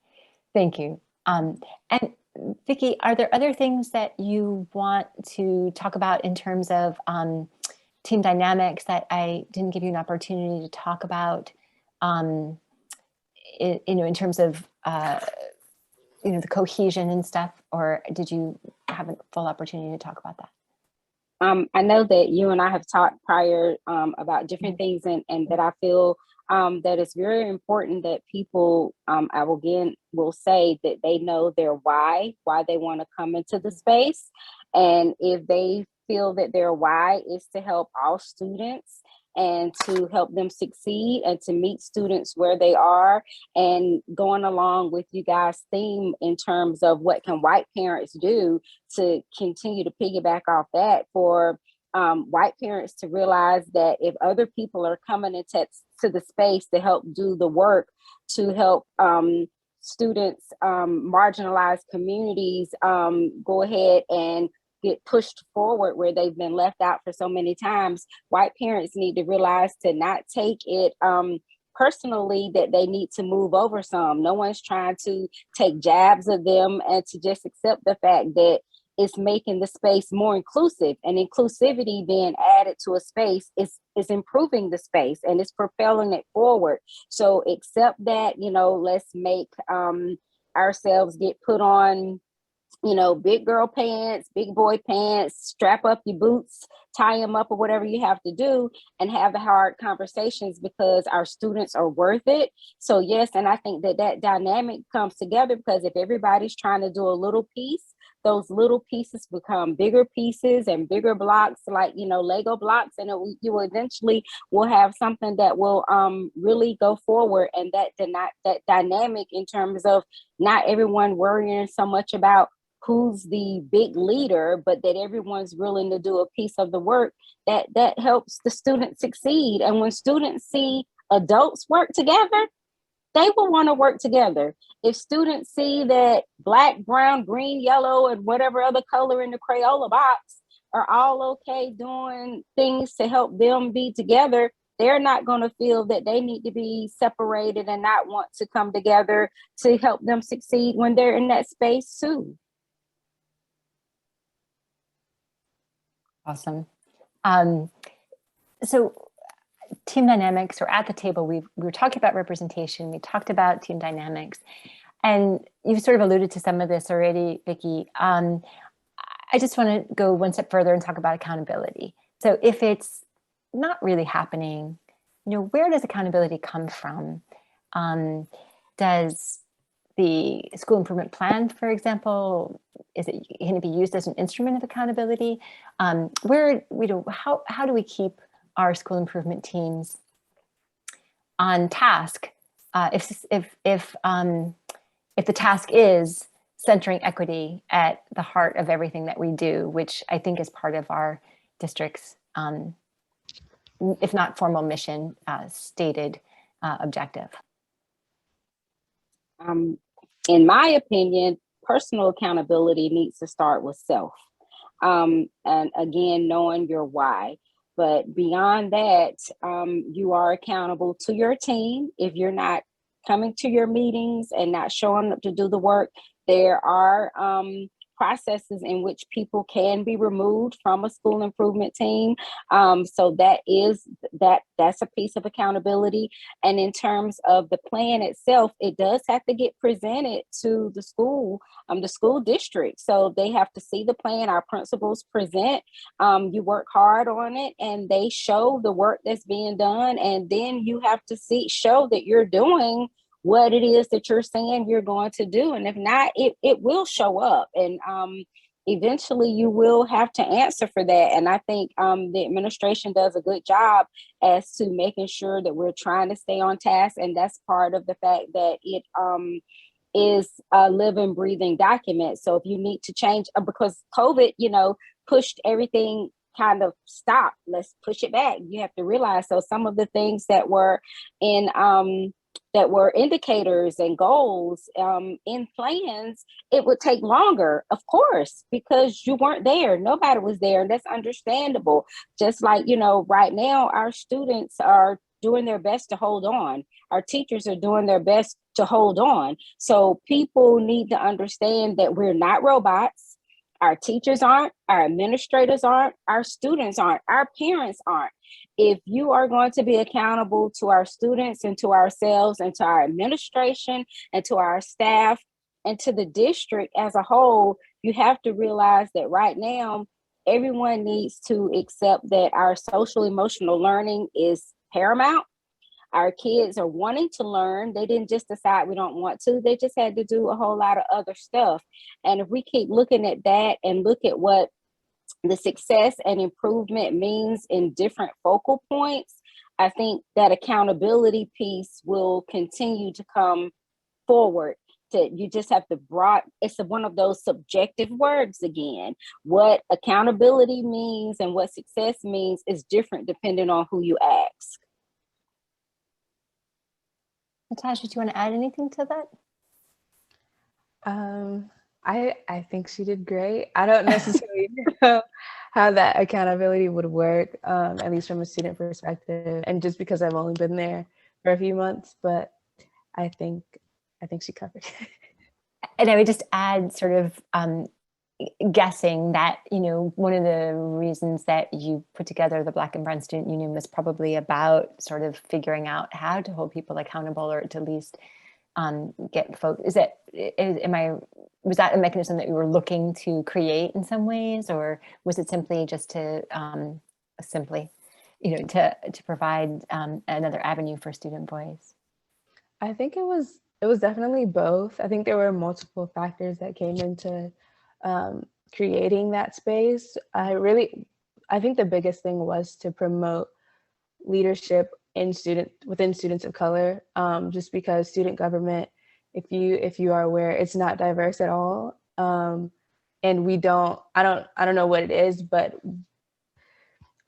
thank you. And Vicki, are there other things that you want to talk about in terms of team dynamics that I didn't give you an opportunity to talk about? In terms of the cohesion and stuff, or did you have a full opportunity to talk about that? I know that you and I have talked prior about different things, and that I feel that it's very important that people, I will say that they know their why they want to come into the space. And if they feel that their why is to help all students and to help them succeed and to meet students where they are, and going along with you guys' theme in terms of what can white parents do to continue to piggyback off that, for white parents to realize that if other people are coming into the space to help do the work, to help students, marginalized communities, go ahead and get pushed forward where they've been left out for so many times. White parents need to realize to not take it personally, that they need to move over some. No one's trying to take jabs of them, and to just accept the fact that it's making the space more inclusive, and inclusivity being added to a space is improving the space and it's propelling it forward. So accept that, let's make ourselves get put on, big girl pants, big boy pants, strap up your boots, tie them up, or whatever you have to do, and have the hard conversations, because our students are worth it. So yes, and I think that dynamic comes together, because if everybody's trying to do a little piece, those little pieces become bigger pieces and bigger blocks, like, Lego blocks, and you eventually will have something that will really go forward. And that dynamic, in terms of not everyone worrying so much about who's the big leader, but that everyone's willing to do a piece of the work, that helps the students succeed. And when students see adults work together, they will want to work together. If students see that black, brown, green, yellow, and whatever other color in the Crayola box are all okay doing things to help them be together, they're not going to feel that they need to be separated and not want to come together to help them succeed when they're in that space too. Awesome. So team dynamics, or at the table, we were talking about representation, we talked about team dynamics, and you've sort of alluded to some of this already, Vicki. I just want to go one step further and talk about accountability. So if it's not really happening, where does accountability come from? Does the school improvement plan, for example, can it be used as an instrument of accountability? How do we keep our school improvement teams on task if the task is centering equity at the heart of everything that we do, which I think is part of our district's, if not formal mission, stated objective? In my opinion, personal accountability needs to start with self. And again, knowing your why. But beyond that, you are accountable to your team. If you're not coming to your meetings and not showing up to do the work, there are processes in which people can be removed from a school improvement team. So that's a piece of accountability. And in terms of the plan itself, it does have to get presented to the school district. So they have to see the plan. Our principals present, you work hard on it, and they show the work that's being done. And then you have to show that you're doing what it is that you're saying you're going to do. And if not, it will show up. And eventually you will have to answer for that. And I think the administration does a good job as to making sure that we're trying to stay on task. And that's part of the fact that it is a living, breathing document. So if you need to change, because COVID, pushed everything, kind of stop, let's push it back. You have to realize, so some of the things that were in that were indicators and goals in plans, it would take longer, of course, because you weren't there. Nobody was there, and that's understandable. Just like, right now, our students are doing their best to hold on. Our teachers are doing their best to hold on. So people need to understand that we're not robots. Our teachers aren't, our administrators aren't, our students aren't, our parents aren't. If you are going to be accountable to our students and to ourselves and to our administration and to our staff and to the district as a whole, you have to realize that right now, everyone needs to accept that our social emotional learning is paramount. Our kids are wanting to learn. They didn't just decide we don't want to. They just had to do a whole lot of other stuff. And if we keep looking at that and look at what the success and improvement means in different focal points, I think that accountability piece will continue to come forward. You just have to it's one of those subjective words again. What accountability means and what success means is different depending on who you ask. Natasha, do you want to add anything to that? I think she did great. I don't necessarily know how that accountability would work, at least from a student perspective, and just because I've only been there for a few months, but I think she covered it. And I would just add sort of guessing that, you know, one of the reasons that you put together the Black and Brown Student Union was probably about sort of figuring out how to hold people accountable, or to at least get folks. Was that a mechanism that you were looking to create in some ways, or was it simply just to to provide another avenue for student voice? I think it was definitely both. I think there were multiple factors that came into creating that space. I think the biggest thing was to promote leadership within students of color, just because student government, if you are aware, it's not diverse at all. And I don't know what it is, but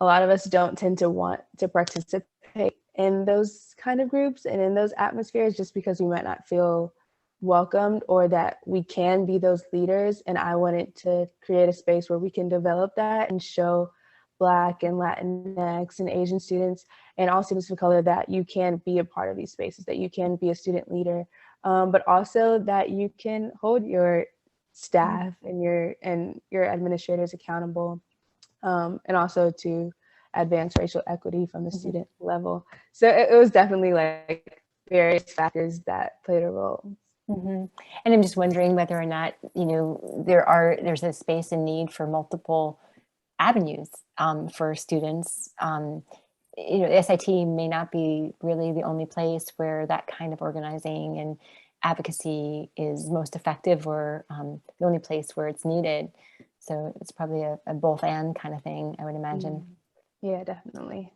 a lot of us don't tend to want to participate in those kind of groups and in those atmospheres, just because we might not feel welcomed or that we can be those leaders. And I wanted to create a space where we can develop that and show Black and Latinx and Asian students and all students of color that you can be a part of these spaces, that you can be a student leader, but also that you can hold your staff and your administrators accountable, and also to advance racial equity from the student level. So it was definitely like various factors that played a role. Mm-hmm. And I'm just wondering whether or not, you know, there's a space and need for multiple avenues for students. You know, the SIT may not be really the only place where that kind of organizing and advocacy is most effective, or the only place where it's needed. So it's probably a both and kind of thing, I would imagine. Yeah, definitely.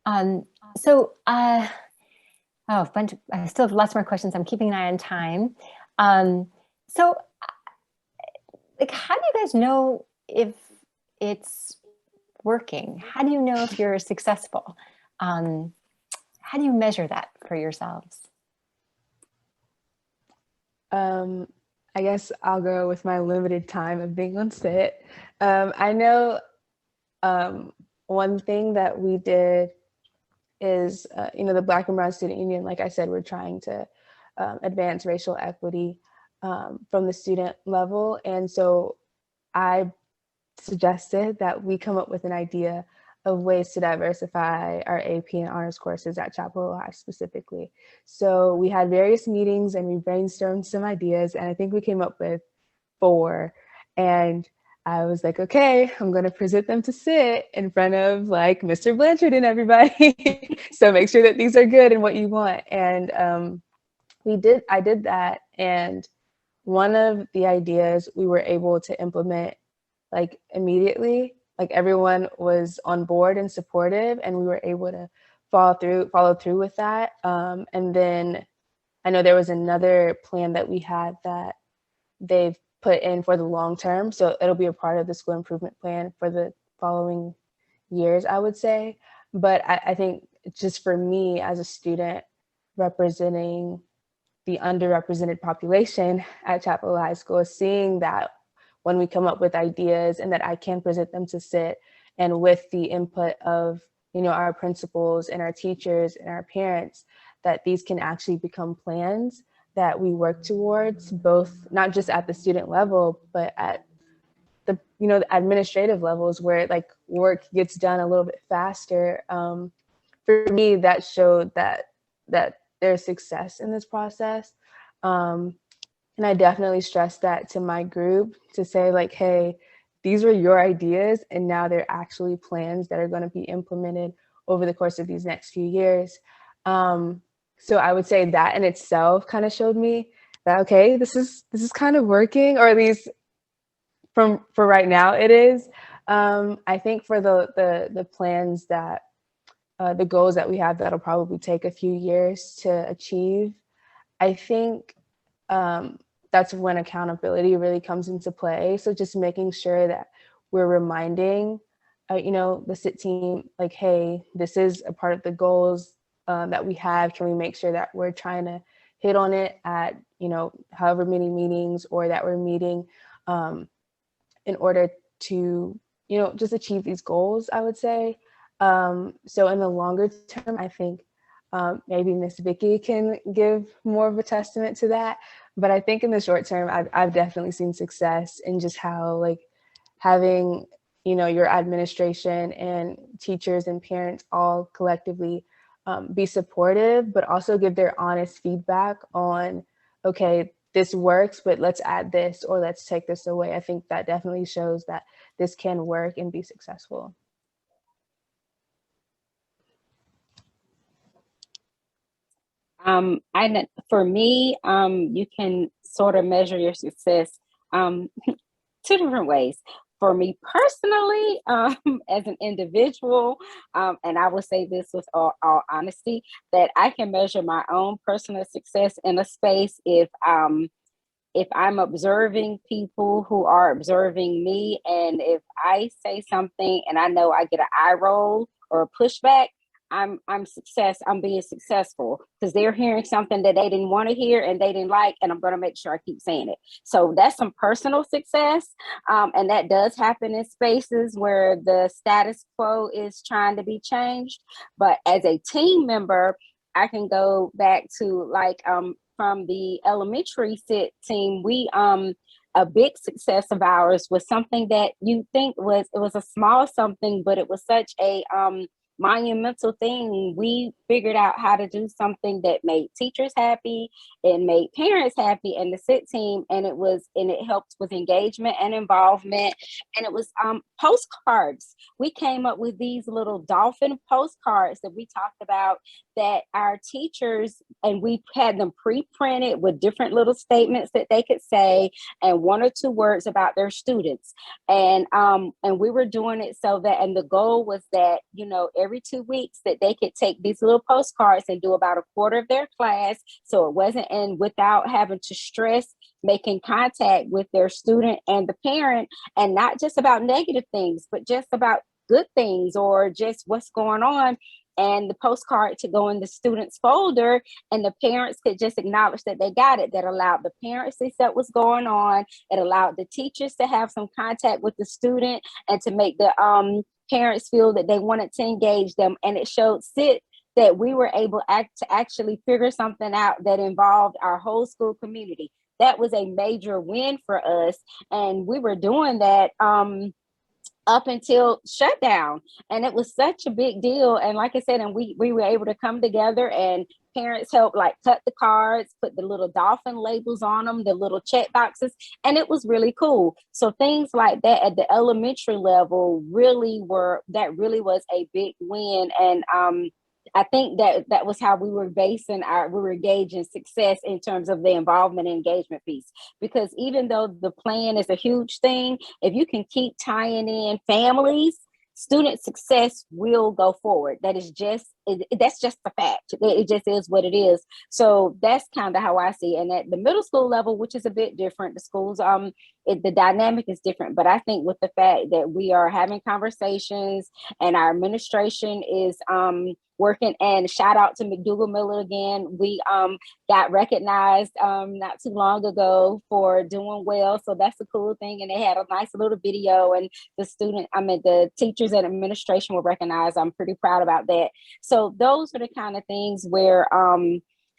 I still have lots more questions. I'm keeping an eye on time. So like, how do you guys know if it's working? How do you know if you're successful? How do you measure that for yourselves? I guess I'll go with my limited time of being on SIT. I know one thing that we did is, the Black and Brown Student Union, like I said, we're trying to advance racial equity from the student level. And so I suggested that we come up with an idea of ways to diversify our AP and honors courses at Chapel Hill High specifically. So we had various meetings and we brainstormed some ideas, and I think we came up with 4. And I was like, okay, I'm going to present them to SIT in front of like Mr. Blanchard and everybody. So make sure that these are good and what you want. And I did that. And one of the ideas we were able to implement like immediately, like everyone was on board and supportive, and we were able to follow through with that. And then I know there was another plan that we had that they've put in for the long term. So it'll be a part of the school improvement plan for the following years, I would say. But I think just for me as a student representing the underrepresented population at Chapel Hill High School, seeing that when we come up with ideas and that I can present them to SIT, and with the input of, our principals and our teachers and our parents, that these can actually become plans that we work towards, both not just at the student level, but at the the administrative levels where like work gets done a little bit faster. For me, that showed that there's success in this process. And I definitely stressed that to my group to say like, hey, these were your ideas, and now they're actually plans that are going to be implemented over the course of these next few years. So I would say that in itself kind of showed me that, okay, this is kind of working, or at least for right now it is. I think for the plans that the goals that we have that'll probably take a few years to achieve, I think that's when accountability really comes into play. So just making sure that we're reminding, the SIT team, like, hey, this is a part of the goals that we have. Can we make sure that we're trying to hit on it at, however many meetings or that we're meeting in order to, just achieve these goals, I would say. So in the longer term, I think maybe Miss Vicky can give more of a testament to that. But I think in the short term, I've definitely seen success in just how like having, your administration and teachers and parents all collectively be supportive, but also give their honest feedback on, okay, this works, but let's add this or let's take this away. I think that definitely shows that this can work and be successful. For me, you can sort of measure your success two different ways. For me personally, as an individual, and I will say this with all honesty, that I can measure my own personal success in a space if I'm observing people who are observing me, and if I say something and I know I get an eye roll or a pushback, I'm being successful because they're hearing something that they didn't want to hear and they didn't like, and I'm going to make sure I keep saying it. So that's some personal success. And that does happen in spaces where the status quo is trying to be changed. But as a team member, I can go back to like, from the elementary sit team, we, a big success of ours was something that you think it was a small something, but it was such a, monumental thing. We figured out how to do something that made teachers happy and made parents happy and the SIT team, and it helped with engagement and involvement. And it was postcards. We came up with these little dolphin postcards that we talked about that our teachers, and we had them pre-printed with different little statements that they could say and one or two words about their students. And we were doing it so that, and the goal was that, every 2 weeks that they could take these little postcards and do about a quarter of their class. So it wasn't without having to stress making contact with their student and the parent, and not just about negative things, but just about good things or just what's going on. And the postcard to go in the student's folder, and the parents could just acknowledge that they got it. That allowed the parents to see what's going on. It allowed the teachers to have some contact with the student and to make the parents feel that they wanted to engage them. And it showed SIT that we were able to actually figure something out that involved our whole school community. That was a major win for us. And we were doing that up until shutdown. And it was such a big deal. And like I said, and we were able to come together, and parents helped like cut the cards, put the little dolphin labels on them, the little check boxes, and it was really cool. So things like that at the elementary level really was a big win. And I think that was how we were gauging success in terms of the involvement and engagement piece. Because even though the plan is a huge thing, if you can keep tying in families, student success will go forward. That's just the fact. It just is what it is. So that's kind of how I see it. And at the middle school level, which is a bit different, the schools, the dynamic is different. But I think with the fact that we are having conversations and our administration is working, and shout out to McDougal Miller again. We got recognized not too long ago for doing well. So that's a cool thing. And they had a nice little video, and the teachers and administration were recognized. I'm pretty proud about that. So those are the kind of things where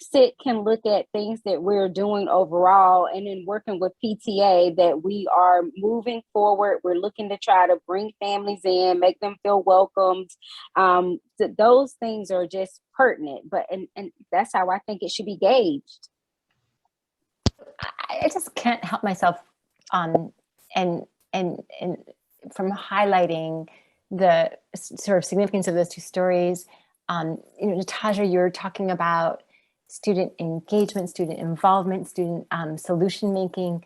SIT can look at things that we're doing overall, and in working with PTA that we are moving forward. We're looking to try to bring families in, make them feel welcomed. Those things are just pertinent, but and that's how I think it should be gauged. I just can't help myself and from highlighting the sort of significance of those two stories. Natasha, you're talking about student engagement, student involvement, student solution making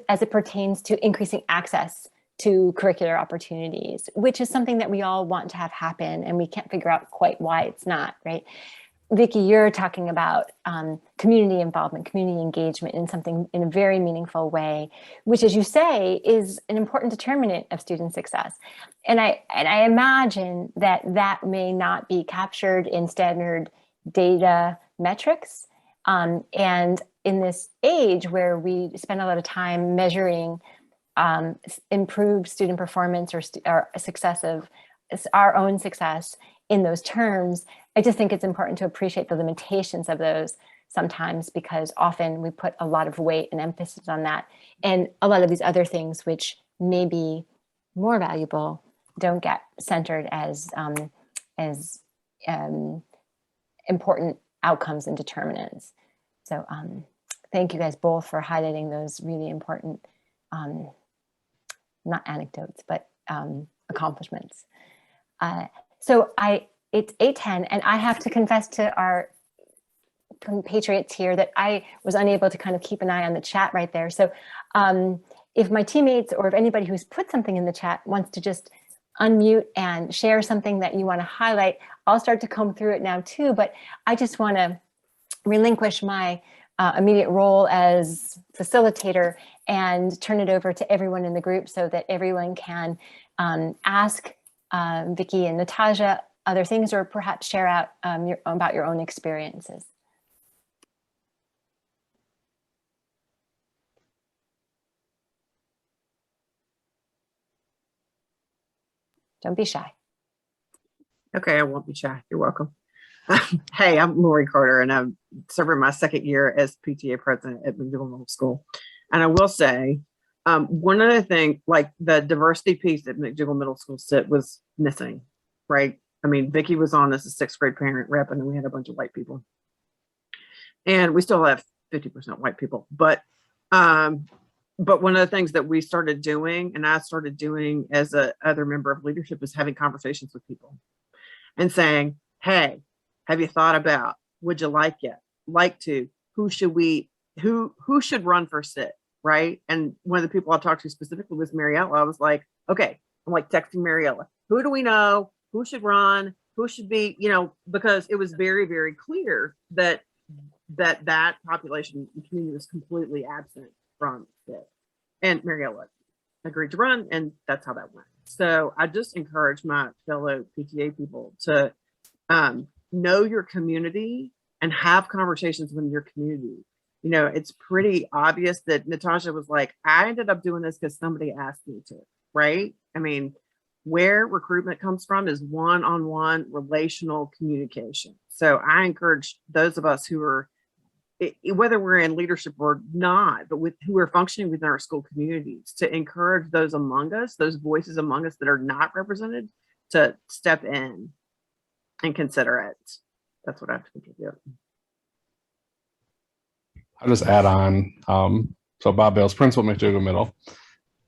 as it pertains to increasing access to curricular opportunities, which is something that we all want to have happen, and we can't figure out quite why it's not, right? Vicky, you're talking about community involvement, community engagement in a very meaningful way, which, as you say, is an important determinant of student success. And I imagine that may not be captured in standard data metrics, And in this age where we spend a lot of time measuring improved student performance or success of our own success in those terms, I just think it's important to appreciate the limitations of those sometimes, because often we put a lot of weight and emphasis on that. And a lot of these other things, which may be more valuable, don't get centered as important outcomes and determinants. So thank you guys both for highlighting those really important, not anecdotes, but accomplishments. So it's 8:10, and I have to confess to our compatriots here that I was unable to kind of keep an eye on the chat right there. So if my teammates or if anybody who's put something in the chat wants to just unmute and share something that you want to highlight, I'll start to comb through it now too, but I just want to relinquish my immediate role as facilitator and turn it over to everyone in the group so that everyone can ask Vicki and Natasha other things, or perhaps share out about your own experiences. Don't be shy. Okay, I won't be shy. You're welcome. Hey, I'm Lori Carter, and I'm serving my second year as PTA president at McDougall Middle School. And I will say, one of the things, like the diversity piece that McDougall Middle School was missing, right? I mean, Vicki was on as a 6th grade parent rep, and then we had a bunch of white people. And we still have 50% white people. But one of the things that we started doing, and I started doing as a other member of leadership, is having conversations with people and saying, hey, have you thought about, would you like to, who should run for sit, right? And one of the people I talked to specifically was Mariella. I was like, okay, I'm like texting Mariella, who do we know, who should run, who should be, because it was very, very clear that population and community was completely absent from it. And Mariella agreed to run, and that's how that went. So I just encourage my fellow PTA people to know your community and have conversations with your community. It's pretty obvious that Natasha was like, I ended up doing this because somebody asked me to, right? I mean, where recruitment comes from is one-on-one relational communication. So I encourage those of us who are, whether we're in leadership or not, but who are functioning within our school communities, to encourage those among us, those voices among us that are not represented, to step in and consider it. That's what I have to contribute. I'll just add on. So Bob Bales, Principal, McDougall Middle,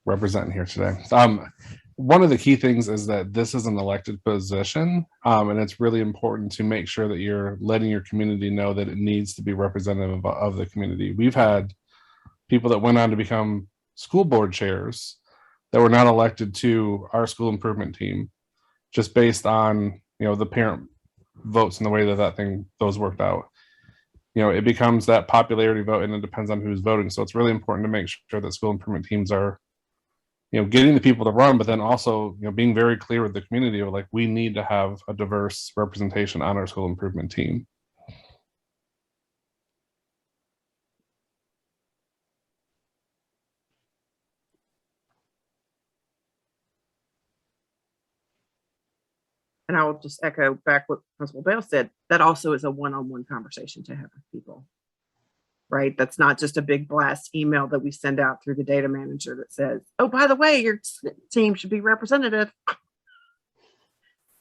representing here today. One of the key things is that this is an elected position, and it's really important to make sure that you're letting your community know that it needs to be representative of the community. We've had people that went on to become school board chairs that were not elected to our school improvement team, just based on the parent votes and the way that those worked out. It becomes that popularity vote, and it depends on who's voting. So it's really important to make sure that school improvement teams are getting the people to run, but then also, being very clear with the community of like, we need to have a diverse representation on our school improvement team. And I will just echo back what Principal Bale said, that also is a one-on-one conversation to have with people, right? That's not just a big blast email that we send out through the data manager that says, oh, by the way, your team should be representative.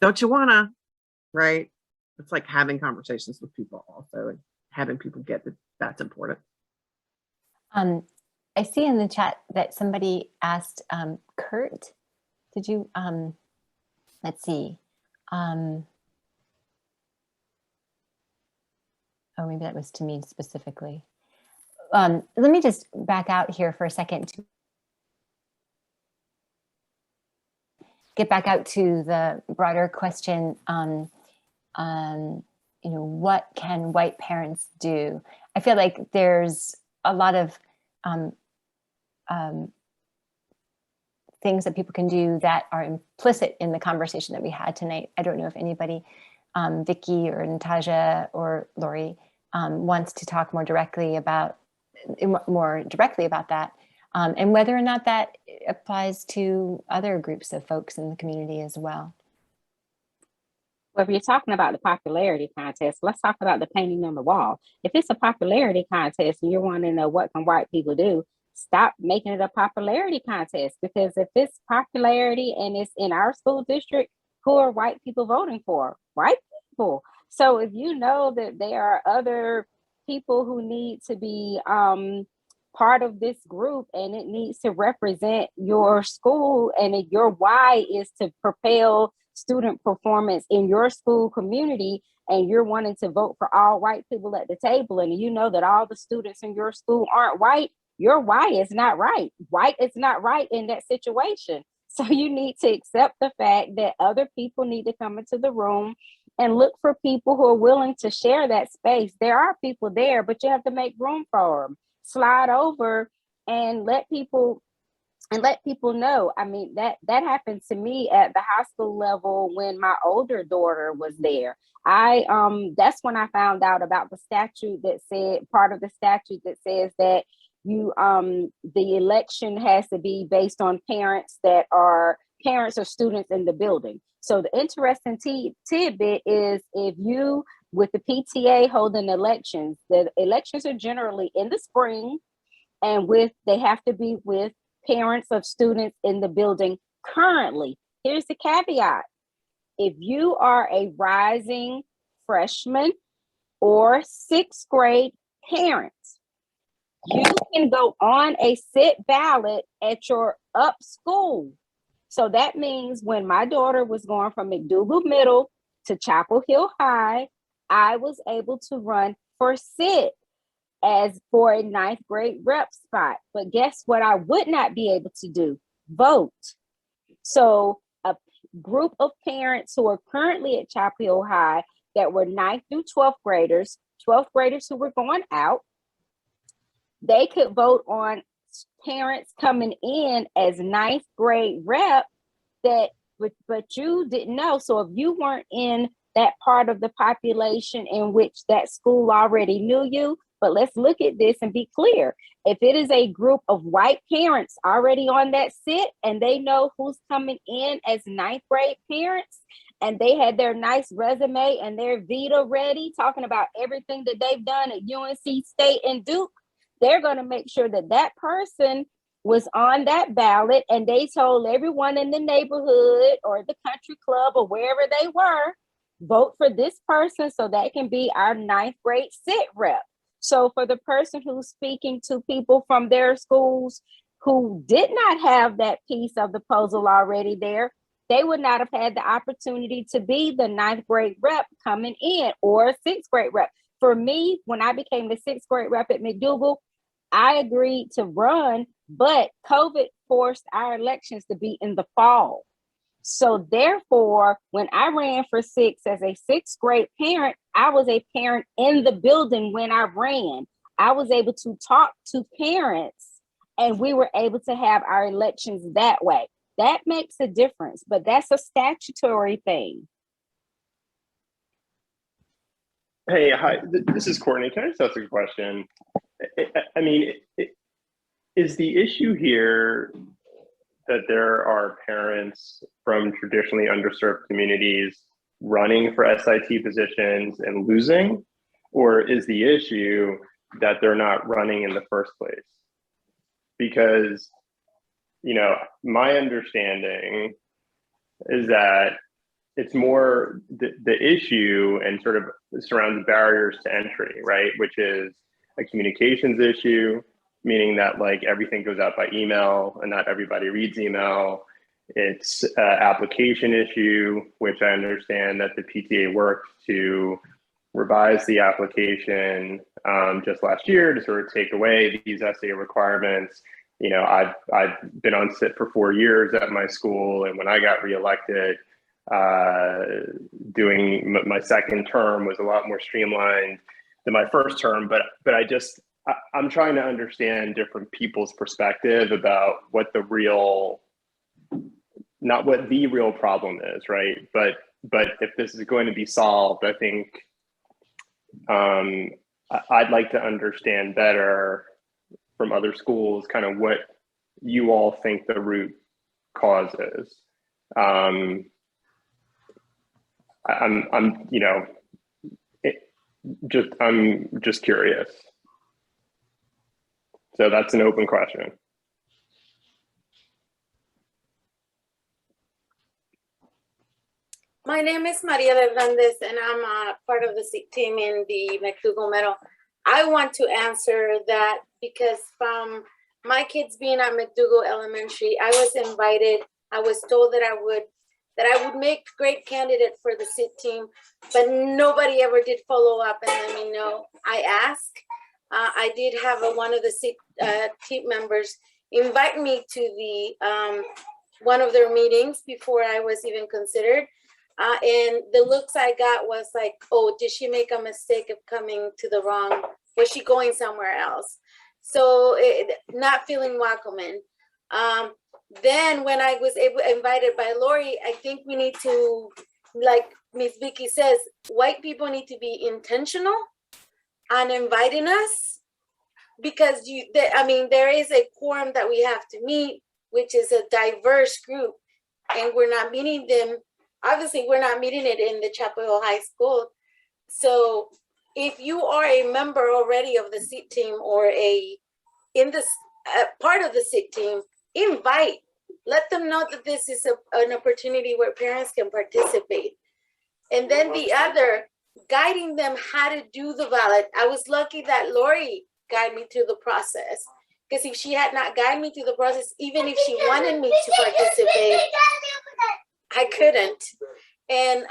Don't you wanna, right? It's like having conversations with people also, and having people get that that's important. I see in the chat that somebody asked, Kurt, did you, let's see. Oh, maybe that was to me specifically. Let me just back out here for a second to get back out to the broader question on, what can white parents do? I feel like there's a lot of things that people can do that are implicit in the conversation that we had tonight. I don't know if anybody, Vicki or Natasha or Lori, wants to talk more directly about that, and whether or not that applies to other groups of folks in the community as well. Well, if you're talking about the popularity contest, let's talk about the painting on the wall. If it's a popularity contest and you're wanting to know what can white people do, stop making it a popularity contest, because if it's popularity and it's in our school district, who are white people voting for? White people. So if you know that there are other people who need to be part of this group and it needs to represent your school, and your why is to propel student performance in your school community, and you're wanting to vote for all white people at the table, and you know that all the students in your school aren't white, your why is not right. White is not right in that situation. So you need to accept the fact that other people need to come into the room and look for people who are willing to share that space. There are people there, but you have to make room for them. Slide over and let people know. I mean, that happened to me at the high school level when my older daughter was there. That's when I found out about the statute that said, part of the statute that says that the election has to be based on parents or students in the building. So the interesting tidbit is, if you, with the PTA holding elections, the elections are generally in the spring, and they have to be with parents of students in the building currently. Here's the caveat. If you are a rising freshman or sixth grade parent, you can go on a sit ballot at your up school. So that means when my daughter was going from McDougal Middle to Chapel Hill High, I was able to run for sit as for a ninth grade rep spot. But guess what I would not be able to do? Vote. So a group of parents who are currently at Chapel Hill High that were 9th through 12th graders who were going out, they could vote on parents coming in as ninth grade rep but you didn't know. So if you weren't in that part of the population in which that school already knew you, but let's look at this and be clear. If it is a group of white parents already on that sit and they know who's coming in as ninth grade parents, and they had their nice resume and their vita ready, talking about everything that they've done at UNC State and Duke, they're going to make sure that that person was on that ballot, and they told everyone in the neighborhood or the country club or wherever they were, vote for this person so that can be our ninth grade sit rep. So for the person who's speaking to people from their schools who did not have that piece of the puzzle already there, they would not have had the opportunity to be the ninth grade rep coming in, or a sixth grade rep. For me, when I became the sixth grade rep at McDougal, I agreed to run, but COVID forced our elections to be in the fall. So therefore, when I ran for six as a sixth grade parent, I was a parent in the building when I ran. I was able to talk to parents, and we were able to have our elections that way. That makes a difference, but that's a statutory thing. Hey, hi, this is Courtney. Can I just ask a question? I mean, is the issue here that there are parents from traditionally underserved communities running for SIT positions and losing? Or is the issue that they're not running in the first place? Because, you know, my understanding is that it's more the issue and sort of surrounds barriers to entry, right? Which is a communications issue, meaning that like everything goes out by email and not everybody reads email. It's an application issue, which I understand that the PTA worked to revise the application just last year to sort of take away these SA requirements. You know, I've been on SIT for 4 years at my school, and when I got reelected, doing my second term was a lot more streamlined than my first term. But I'm trying to understand different people's perspective about what the real, not what the real problem is, right? But if this is going to be solved, I think I'd like to understand better from other schools kind of what you all think the root cause is. I'm you know, I'm just curious. So that's an open question. My name is Maria Hernandez, and I'm a part of the SIG team in the McDougall Middle. I want to answer that because from my kids being at McDougall Elementary, I was invited. I was told that I would make great candidate for the SIG team, but nobody ever did follow up and let me know. I asked. I did have one of the SIG team members invite me to the one of their meetings before I was even considered. And the looks I got was like, oh, did she make a mistake of coming to the wrong, was she going somewhere else? So not feeling welcome. Then when I was invited by Lori, I think we need to, like Ms. Vicky says, white people need to be intentional on inviting us, because there is a quorum that we have to meet, which is a diverse group, and we're not meeting them. Obviously, we're not meeting it in the Chapel Hill High School. So if you are a member already of the SIG team or part of the SIG team, invite. Let them know that this is an opportunity where parents can participate. And then the other, guiding them how to do the ballot. I was lucky that Lori guided me through the process, because if she had not guided me through the process, even if she wanted me to participate, I couldn't. And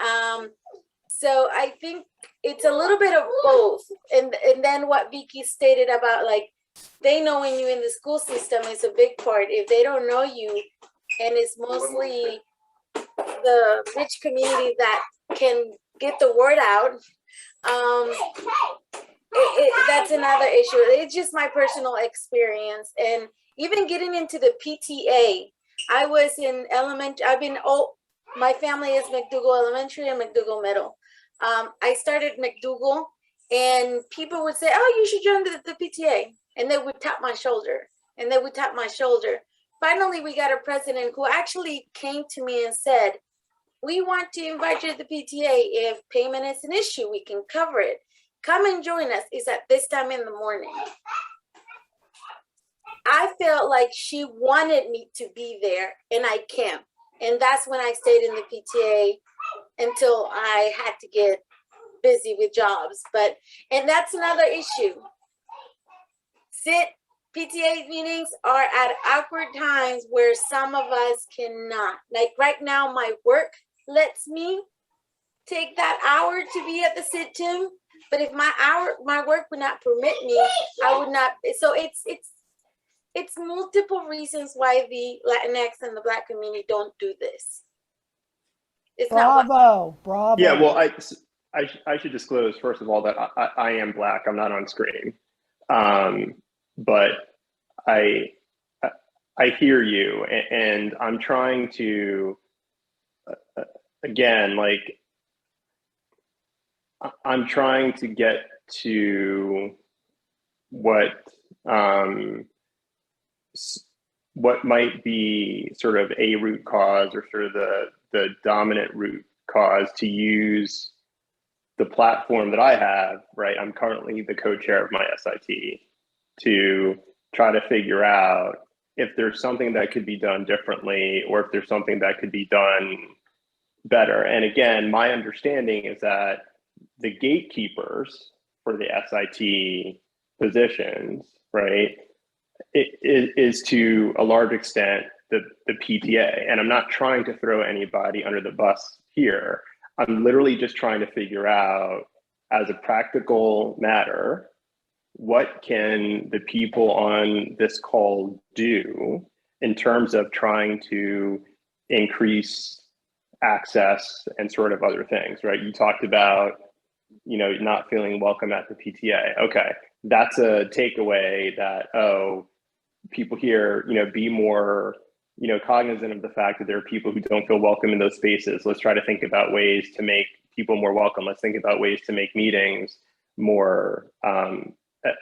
so I think it's a little bit of both. And then what Vicky stated about, like, they knowing you in the school system is a big part. If they don't know you, and it's mostly the rich community that can get the word out, that's another issue. It's just my personal experience. And even getting into the PTA, I was in my family is McDougall Elementary and McDougall Middle. I started McDougall, and people would say, oh, you should join the PTA. And they would tap my shoulder, and they would tap my shoulder. Finally, we got a president who actually came to me and said, we want to invite you to the PTA. If payment is an issue, we can cover it. Come and join us. It's at this time in the morning. I felt like she wanted me to be there, and I can't. And that's when I stayed in the PTA until I had to get busy with jobs. And that's another issue. PTA meetings are at awkward times where some of us cannot. Like right now, my work lets me take that hour to be at the SIG team. But if my work would not permit me, I would not. So it's multiple reasons why the Latinx and the Black community don't do this. Bravo. Yeah, well, I should disclose, first of all, that I am Black. I'm not on screen. But I hear you, and I'm trying to, again, like, I'm trying to get to what might be sort of a root cause, or sort of the dominant root cause, to use the platform that I have, right? I'm currently the co-chair of my SIT, to try to figure out if there's something that could be done differently, or if there's something that could be done better. And again, my understanding is that the gatekeepers for the SIT positions, right, it is to a large extent the PTA. And I'm not trying to throw anybody under the bus here. I'm literally just trying to figure out, as a practical matter, what can the people on this call do in terms of trying to increase access and sort of other things, right? You talked about, not feeling welcome at the PTA. Okay, that's a takeaway that, oh, people here, be more, cognizant of the fact that there are people who don't feel welcome in those spaces. Let's try to think about ways to make people more welcome. Let's think about ways to make meetings more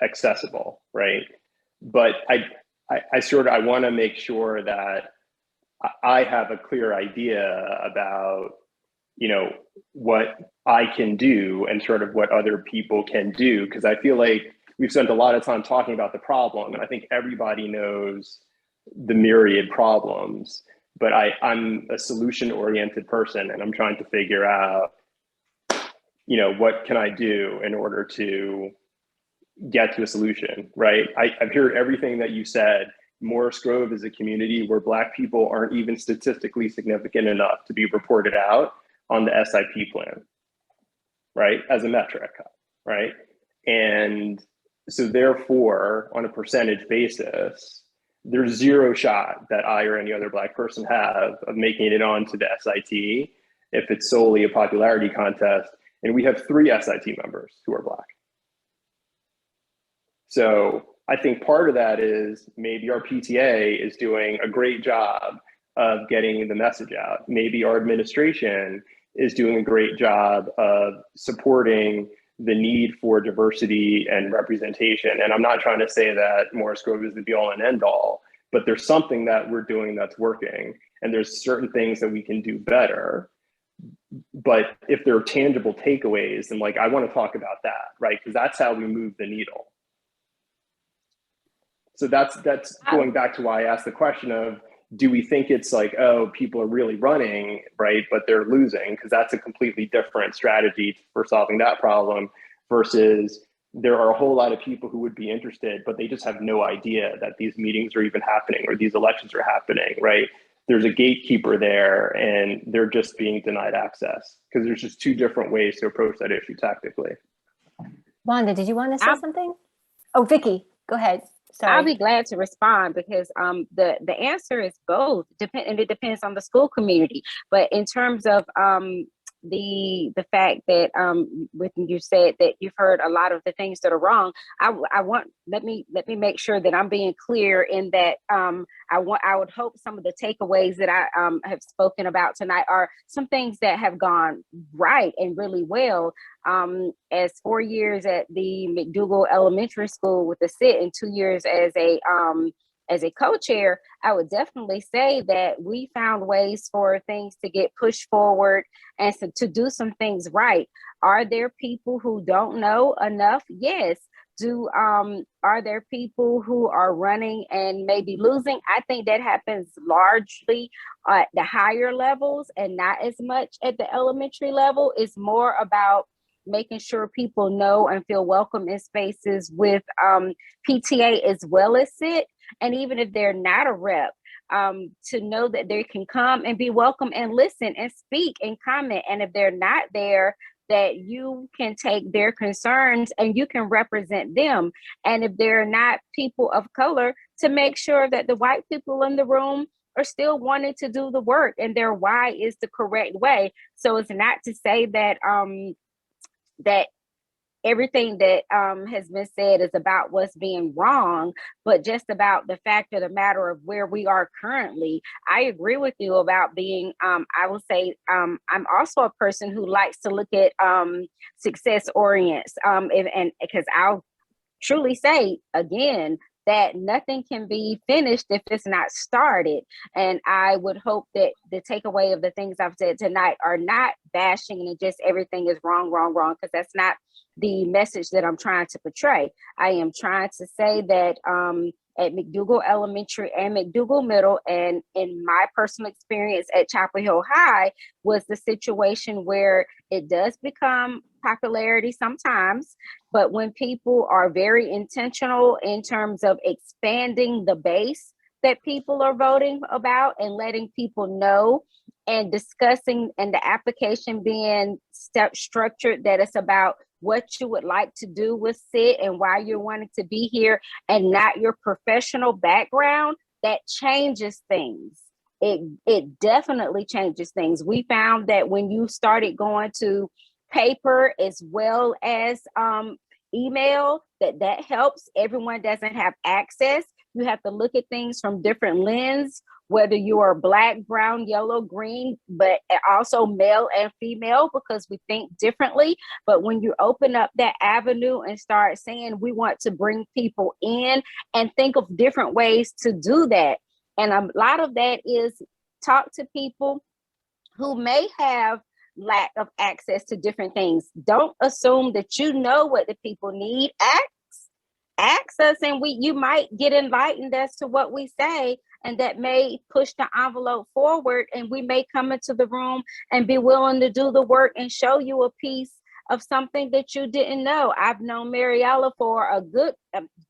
accessible, right? But I want to make sure that I have a clear idea about, you know, what I can do and sort of what other people can do, because I feel like we've spent a lot of time talking about the problem, and I think everybody knows the myriad problems, but I'm a solution-oriented person, and I'm trying to figure out, you know, what can I do in order to get to a solution, right? I've heard everything that you said. Morris Grove is a community where Black people aren't even statistically significant enough to be reported out on the SIP plan, right? As a metric, right? And so therefore, on a percentage basis, there's zero shot that I or any other Black person have of making it onto the SIT if it's solely a popularity contest. And we have 3 SIT members who are Black. So I think part of that is maybe our PTA is doing a great job of getting the message out. Maybe our administration is doing a great job of supporting the need for diversity and representation. And I'm not trying to say that Morris Grove is the be all and end all, but there's something that we're doing that's working. And there's certain things that we can do better. But if there are tangible takeaways, then like, I want to talk about that, right? Because that's how we move the needle. So that's going back to why I asked the question of, do we think it's like, oh, people are really running, right, but they're losing? Because that's a completely different strategy for solving that problem versus there are a whole lot of people who would be interested, but they just have no idea that these meetings are even happening or these elections are happening, right? There's a gatekeeper there and they're just being denied access because there's just 2 different ways to approach that issue tactically. Wanda, did you want to say something? Oh, Vicky, go ahead. Sorry. I'll be glad to respond because the answer is both, and it depends on the school community. But in terms of the fact that when you said that you've heard a lot of the things that are wrong, let me make sure that I'm being clear in that I would hope some of the takeaways that I have spoken about tonight are some things that have gone right and really well. As 4 years at the McDougall Elementary School with the SIT and 2 years as a co-chair, I would definitely say that we found ways for things to get pushed forward and to do some things right. Are there people who don't know enough? Yes. Are there people who are running and maybe losing? I think that happens largely at the higher levels and not as much at the elementary level. It's more about making sure people know and feel welcome in spaces with PTA as well as SIT. And even if they're not a rep, to know that they can come and be welcome and listen and speak and comment. And if they're not there, that you can take their concerns and you can represent them. And if they're not people of color, to make sure that the white people in the room are still wanting to do the work and their why is the correct way. So it's not to say that that everything that has been said is about what's being wrong, but just about the fact of the matter of where we are currently. I agree with you about being, I will say, I'm also a person who likes to look at success orients, and because I'll truly say, again, that nothing can be finished if it's not started. And I would hope that the takeaway of the things I've said tonight are not bashing and just everything is wrong, because that's not the message that I'm trying to portray. I am trying to say that at McDougall Elementary and McDougall Middle, and in my personal experience at Chapel Hill High, was the situation where it does become popularity sometimes, but when people are very intentional in terms of expanding the base that people are voting about and letting people know and discussing, and the application being structured that it's about what you would like to do with SIT and why you're wanting to be here and not your professional background, that changes things. It definitely changes things. We found that when you started going to paper as well as email, that helps. Everyone doesn't have access. You have to look at things from different lens whether you are black, brown, yellow, green, but also male and female, because we think differently. But when you open up that avenue and start saying we want to bring people in and think of different ways to do that. And a lot of that is talk to people who may have lack of access to different things. Don't assume that you know what the people need. Ask us, and you might get enlightened as to what we say, and that may push the envelope forward, and we may come into the room and be willing to do the work and show you a piece of something that you didn't know. I've known Mariella for a good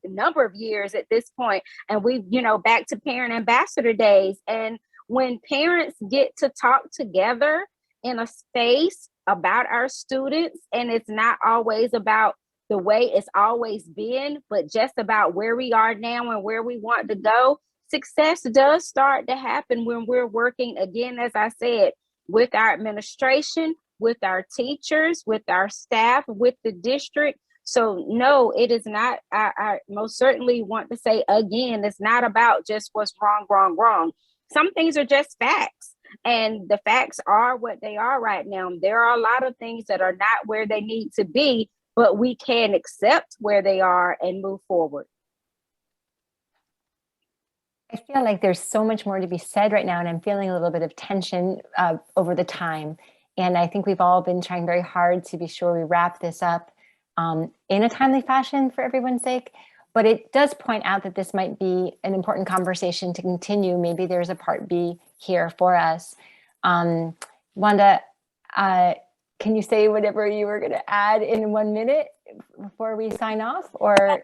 number of years at this point, and we, back to parent ambassador days. And when parents get to talk together in a space about our students, and it's not always about the way it's always been, but just about where we are now and where we want to go, success does start to happen when we're working, again, as I said, with our administration, with our teachers, with our staff, with the district. So no, it is not, I most certainly want to say again, it's not about just what's wrong. Some things are just facts. And the facts are what they are right now. There are a lot of things that are not where they need to be, but we can accept where they are and move forward. I feel like there's so much more to be said right now, and I'm feeling a little bit of tension over the time. And I think we've all been trying very hard to be sure we wrap this up in a timely fashion for everyone's sake. But it does point out that this might be an important conversation to continue. Maybe there's a part B here for us. Wanda, can you say whatever you were going to add in 1 minute before we sign off? Or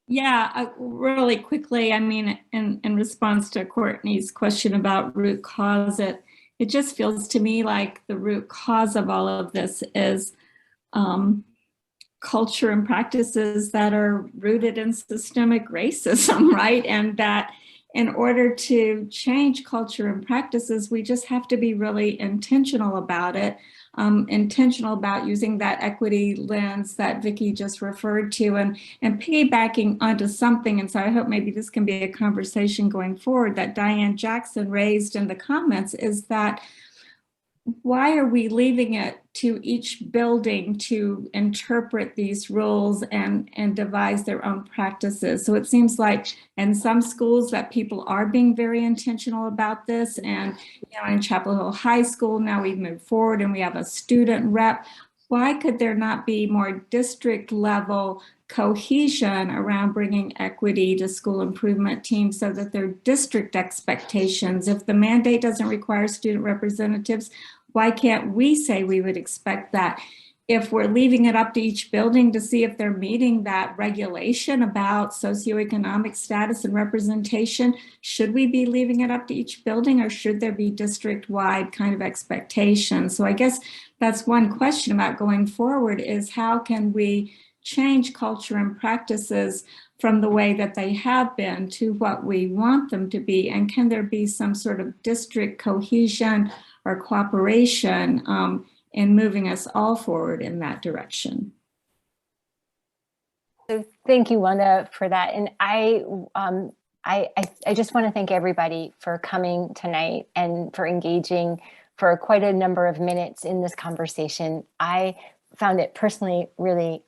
yeah, really quickly. I mean, in response to Courtney's question about root cause, it just feels to me like the root cause of all of this is culture and practices that are rooted in systemic racism, right? And that in order to change culture and practices, we just have to be really intentional about it, intentional about using that equity lens that Vicki just referred to, and piggybacking onto something. And so I hope maybe this can be a conversation going forward that Diane Jackson raised in the comments, is that why are we leaving it to each building to interpret these rules and devise their own practices? So it seems like in some schools that people are being very intentional about this. And in Chapel Hill High School, now we've moved forward and we have a student rep. Why could there not be more district level cohesion around bringing equity to school improvement teams so that their district expectations, if the mandate doesn't require student representatives, why can't we say we would expect that? If we're leaving it up to each building to see if they're meeting that regulation about socioeconomic status and representation, should we be leaving it up to each building, or should there be district-wide kind of expectations? So I guess that's one question about going forward, is how can we change culture and practices from the way that they have been to what we want them to be? And can there be some sort of district cohesion or cooperation in moving us all forward in that direction? So thank you, Wanda, for that. And I just want to thank everybody for coming tonight and for engaging for quite a number of minutes in this conversation. I found it personally really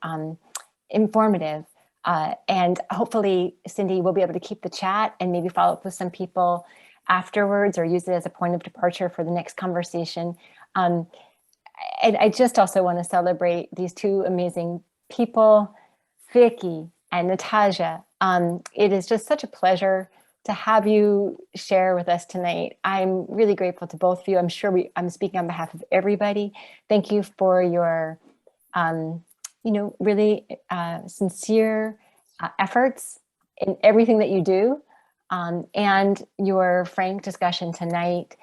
informative. And hopefully, Cindy, will be able to keep the chat and maybe follow up with some people afterwards, or use it as a point of departure for the next conversation. And I just also want to celebrate these two amazing people, Vicki and Natasha. It is just such a pleasure to have you share with us tonight. I'm really grateful to both of you. I'm sure I'm speaking on behalf of everybody. Thank you for your really sincere efforts in everything that you do, and your frank discussion tonight.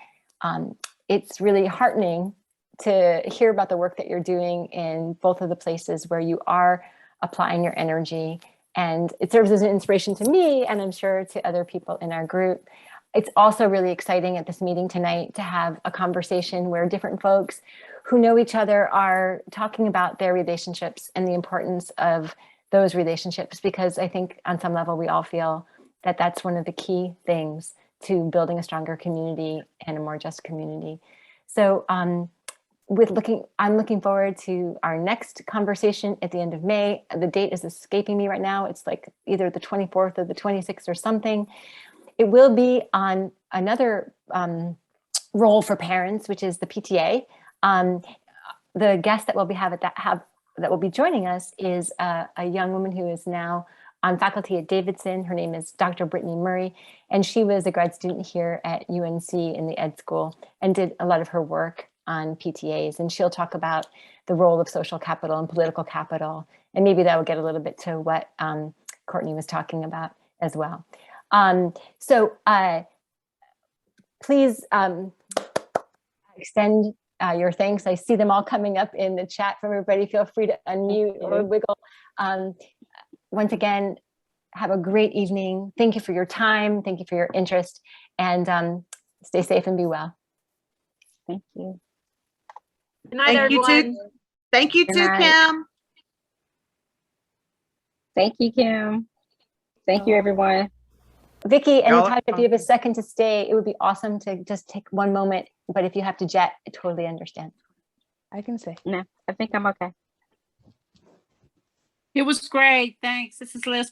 It's really heartening to hear about the work that you're doing in both of the places where you are applying your energy. And it serves as an inspiration to me, and I'm sure to other people in our group. It's also really exciting at this meeting tonight to have a conversation where different folks who know each other are talking about their relationships and the importance of those relationships, because I think on some level we all feel that that's one of the key things to building a stronger community and a more just community. So I'm looking forward to our next conversation at the end of May. The date is escaping me right now. It's like either the 24th or the 26th or something. It will be on another role for parents, which is the PTA. The guest that will be joining us is a young woman who is now on faculty at Davidson. Her name is Dr. Brittany Murray, and she was a grad student here at UNC in the Ed School and did a lot of her work on PTAs. And she'll talk about the role of social capital and political capital, and maybe that will get a little bit to what Courtney was talking about as well. Please extend your thanks. I see them all coming up in the chat from everybody. Feel free to unmute or wiggle. Once again, have a great evening. Thank you for your time. Thank you for your interest, and stay safe and be well. Thank you. Good night, Thank you everyone. too. Thank you Good too, night. Kim. Thank you, Kim. Thank you, everyone. Vicky and Y'all are Natasha, if you have a second to stay, it would be awesome to just take one moment. But if you have to jet, I totally understand. I can say. No, I think I'm okay. It was great. Thanks. This is Liz